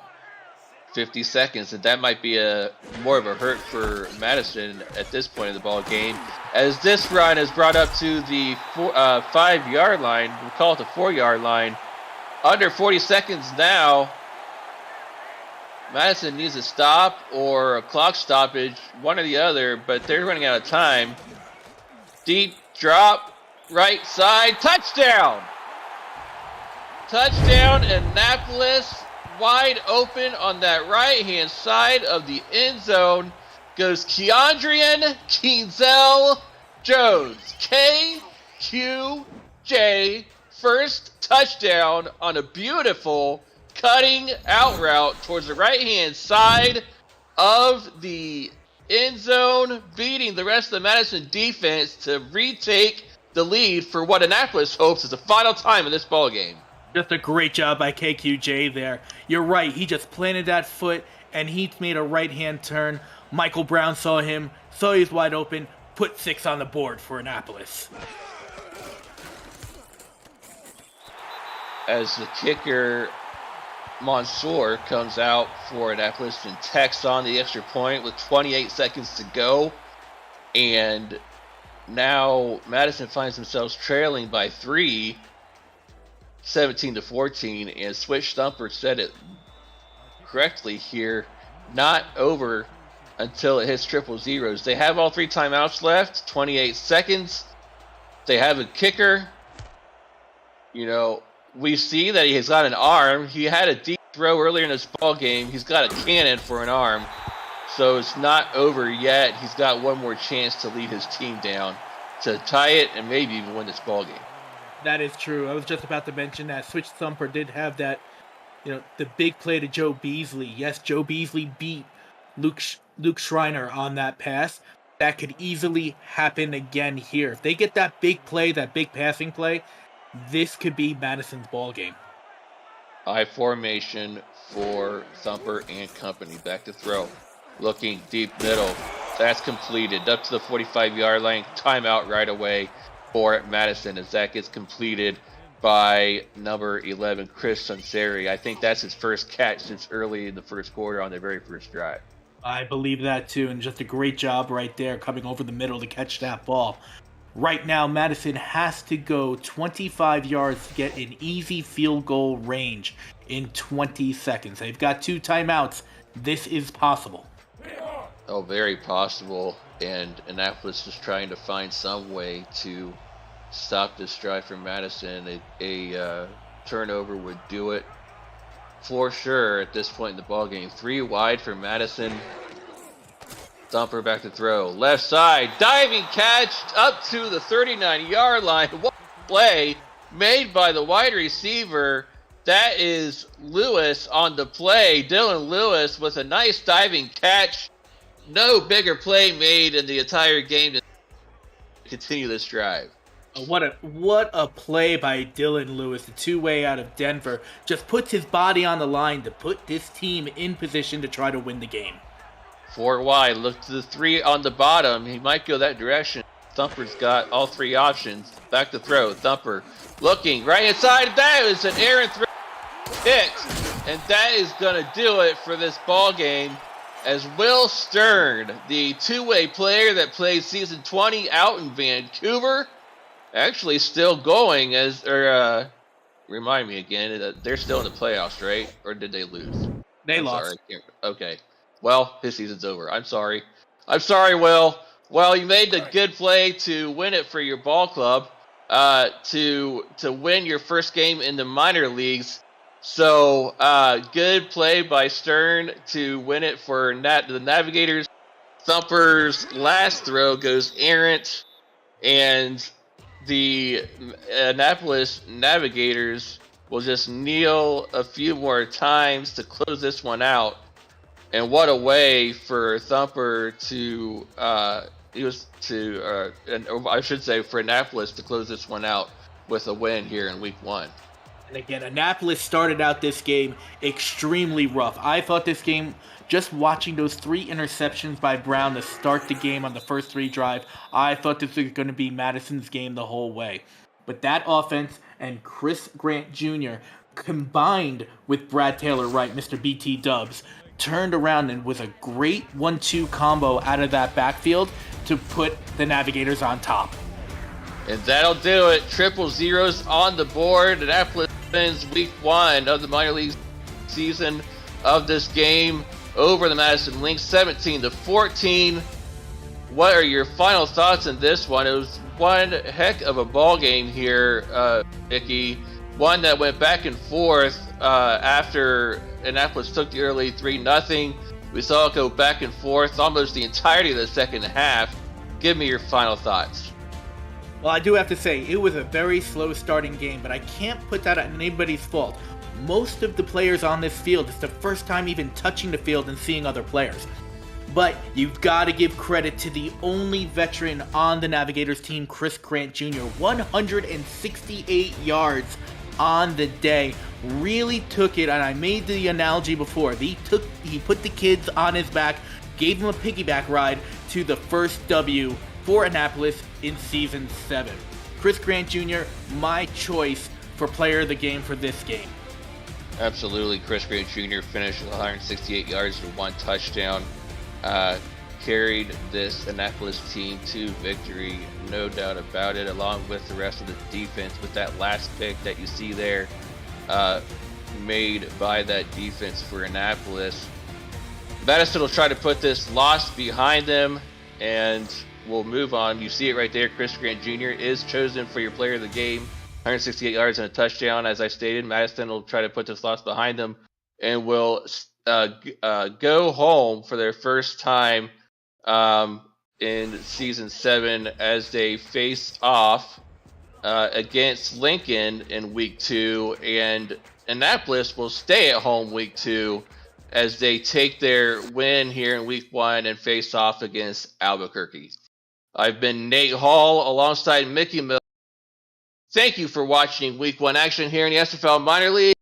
[SPEAKER 1] 50 seconds, and that might be more of a hurt for Madison at this point in the ball game, as this run is brought up to the 5-yard line. We call it the 4-yard line. Under 40 seconds now. Madison needs a stop or a clock stoppage, one or the other, but they're running out of time. Deep drop, right side, touchdown! Touchdown, Annapolis. Wide open on that right-hand side of the end zone goes Keandrian Keenzel Jones. KQJ, first touchdown on a beautiful cutting out route towards the right-hand side of the end zone, beating the rest of the Madison defense to retake the lead for what Annapolis hopes is the final time in this ballgame.
[SPEAKER 2] Just a great job by KQJ there. You're right, he just planted that foot, and he made a right-hand turn. Michael Brown saw him, saw he's wide open, put 6 on the board for Annapolis.
[SPEAKER 1] As the kicker, Mansour, comes out for Annapolis and tacks on the extra point with 28 seconds to go. And now Madison finds themselves trailing by 3, 17-14, and Switch Thumper said it correctly here, not over until it hits triple zeros. They have all 3 timeouts left, 28 seconds. They have a kicker. You know, we see that he has got an arm. He had a deep throw earlier in this ball game. He's got a cannon for an arm. So it's not over yet. He's got one more chance to lead his team down to tie it and maybe even win this ball game.
[SPEAKER 2] That is true. I was just about to mention that Switch Thumper did have that, the big play to Joe Beasley. Yes, Joe Beasley beat Luke Schreiner on that pass. That could easily happen again here. If they get that big play, that big passing play, this could be Madison's ball game.
[SPEAKER 1] I formation for Thumper and company. Back to throw. Looking deep middle. That's completed. Up to the 45-yard line. Timeout right away for Madison as that gets completed by number 11, Chris Sunseri. I think that's his first catch since early in the first quarter on their very first drive.
[SPEAKER 2] I believe that too, and just a great job right there coming over the middle to catch that ball. Right now, Madison has to go 25 yards to get an easy field goal range in 20 seconds. They've got 2 timeouts. This is possible.
[SPEAKER 1] Oh, very possible. And Annapolis is trying to find some way to stop this drive from Madison. A turnover would do it for sure at this point in the ballgame. 3 wide for Madison. Thumper back to throw. Left side. Diving catch up to the 39-yard line. What play made by the wide receiver. That is Lewis on the play. Dylan Lewis with a nice diving catch. No bigger play made in the entire game to continue this drive.
[SPEAKER 2] What a play by Dylan Lewis, the 2-way out of Denver. Just puts his body on the line to put this team in position to try to win the game.
[SPEAKER 1] 4 wide. Look to the 3 on the bottom. He might go that direction. Thumper's got all 3 options. Back to throw. Thumper looking right inside. That is an errant throw. Picked. And that is going to do it for this ball game. As Will Stern, the 2-way player that played season 20 out in Vancouver, actually still going remind me again, they're still in the playoffs, right? Or did they lose?
[SPEAKER 2] They lost.
[SPEAKER 1] Sorry, okay. Well, his season's over. I'm sorry, Will. Well, you made the good play to win it for your ball club, to win your first game in the minor leagues. So, good play by Stern to win it for the Navigators. Thumper's last throw goes errant, and the Annapolis Navigators will just kneel a few more times to close this one out. And what a way for Thumper to, I should say for Annapolis to close this one out with a win here in week 1.
[SPEAKER 2] And again, Annapolis started out this game extremely rough. I thought this game, just watching those 3 interceptions by Brown to start the game on the first 3 drive, I thought this was going to be Madison's game the whole way. But that offense and Chris Grant Jr. combined with Brad Taylor Wright, Mr. BT Dubs, turned around and was a great 1-2 combo out of that backfield to put the Navigators on top.
[SPEAKER 1] And that'll do it. Triple zeros on the board. Annapolis wins week 1 of the minor league season of this game over the Madison Lynx, 17-14. What are your final thoughts on this one? It was one heck of a ball game here, Mickey. One that went back and forth after Annapolis took the early 3-0. We saw it go back and forth almost the entirety of the second half. Give me your final thoughts.
[SPEAKER 2] Well, I do have to say, it was a very slow starting game, but I can't put that on anybody's fault. Most of the players on this field, it's the first time even touching the field and seeing other players. But you've got to give credit to the only veteran on the Navigators team, Chris Grant Jr. 168 yards on the day. Really took it, and I made the analogy before. He put the kids on his back, gave them a piggyback ride to the first W for Annapolis in Season 7. Chris Grant Jr., my choice for player of the game for this game.
[SPEAKER 1] Absolutely. Chris Grant Jr. finished with 168 yards and 1 touchdown. Carried this Annapolis team to victory, no doubt about it, along with the rest of the defense with that last pick that you see there made by that defense for Annapolis. Madison will try to put this loss behind them, and we'll move on. You see it right there. Chris Grant Jr. is chosen for your player of the game. 168 yards and a touchdown, as I stated. Madison will try to put this loss behind them and will go home for their first time in Season 7 as they face off against Lincoln in Week 2. And Annapolis will stay at home Week 2 as they take their win here in Week 1 and face off against Albuquerque. I've been Nate Hall alongside Mickey Mill. Thank you for watching Week 1 action here in the SFL Minor League.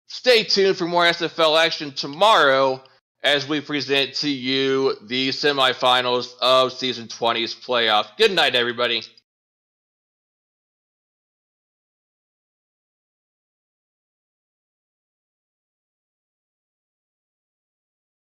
[SPEAKER 1] Stay tuned for more SFL action tomorrow as we present to you the semifinals of Season 20's playoff. Good night, everybody.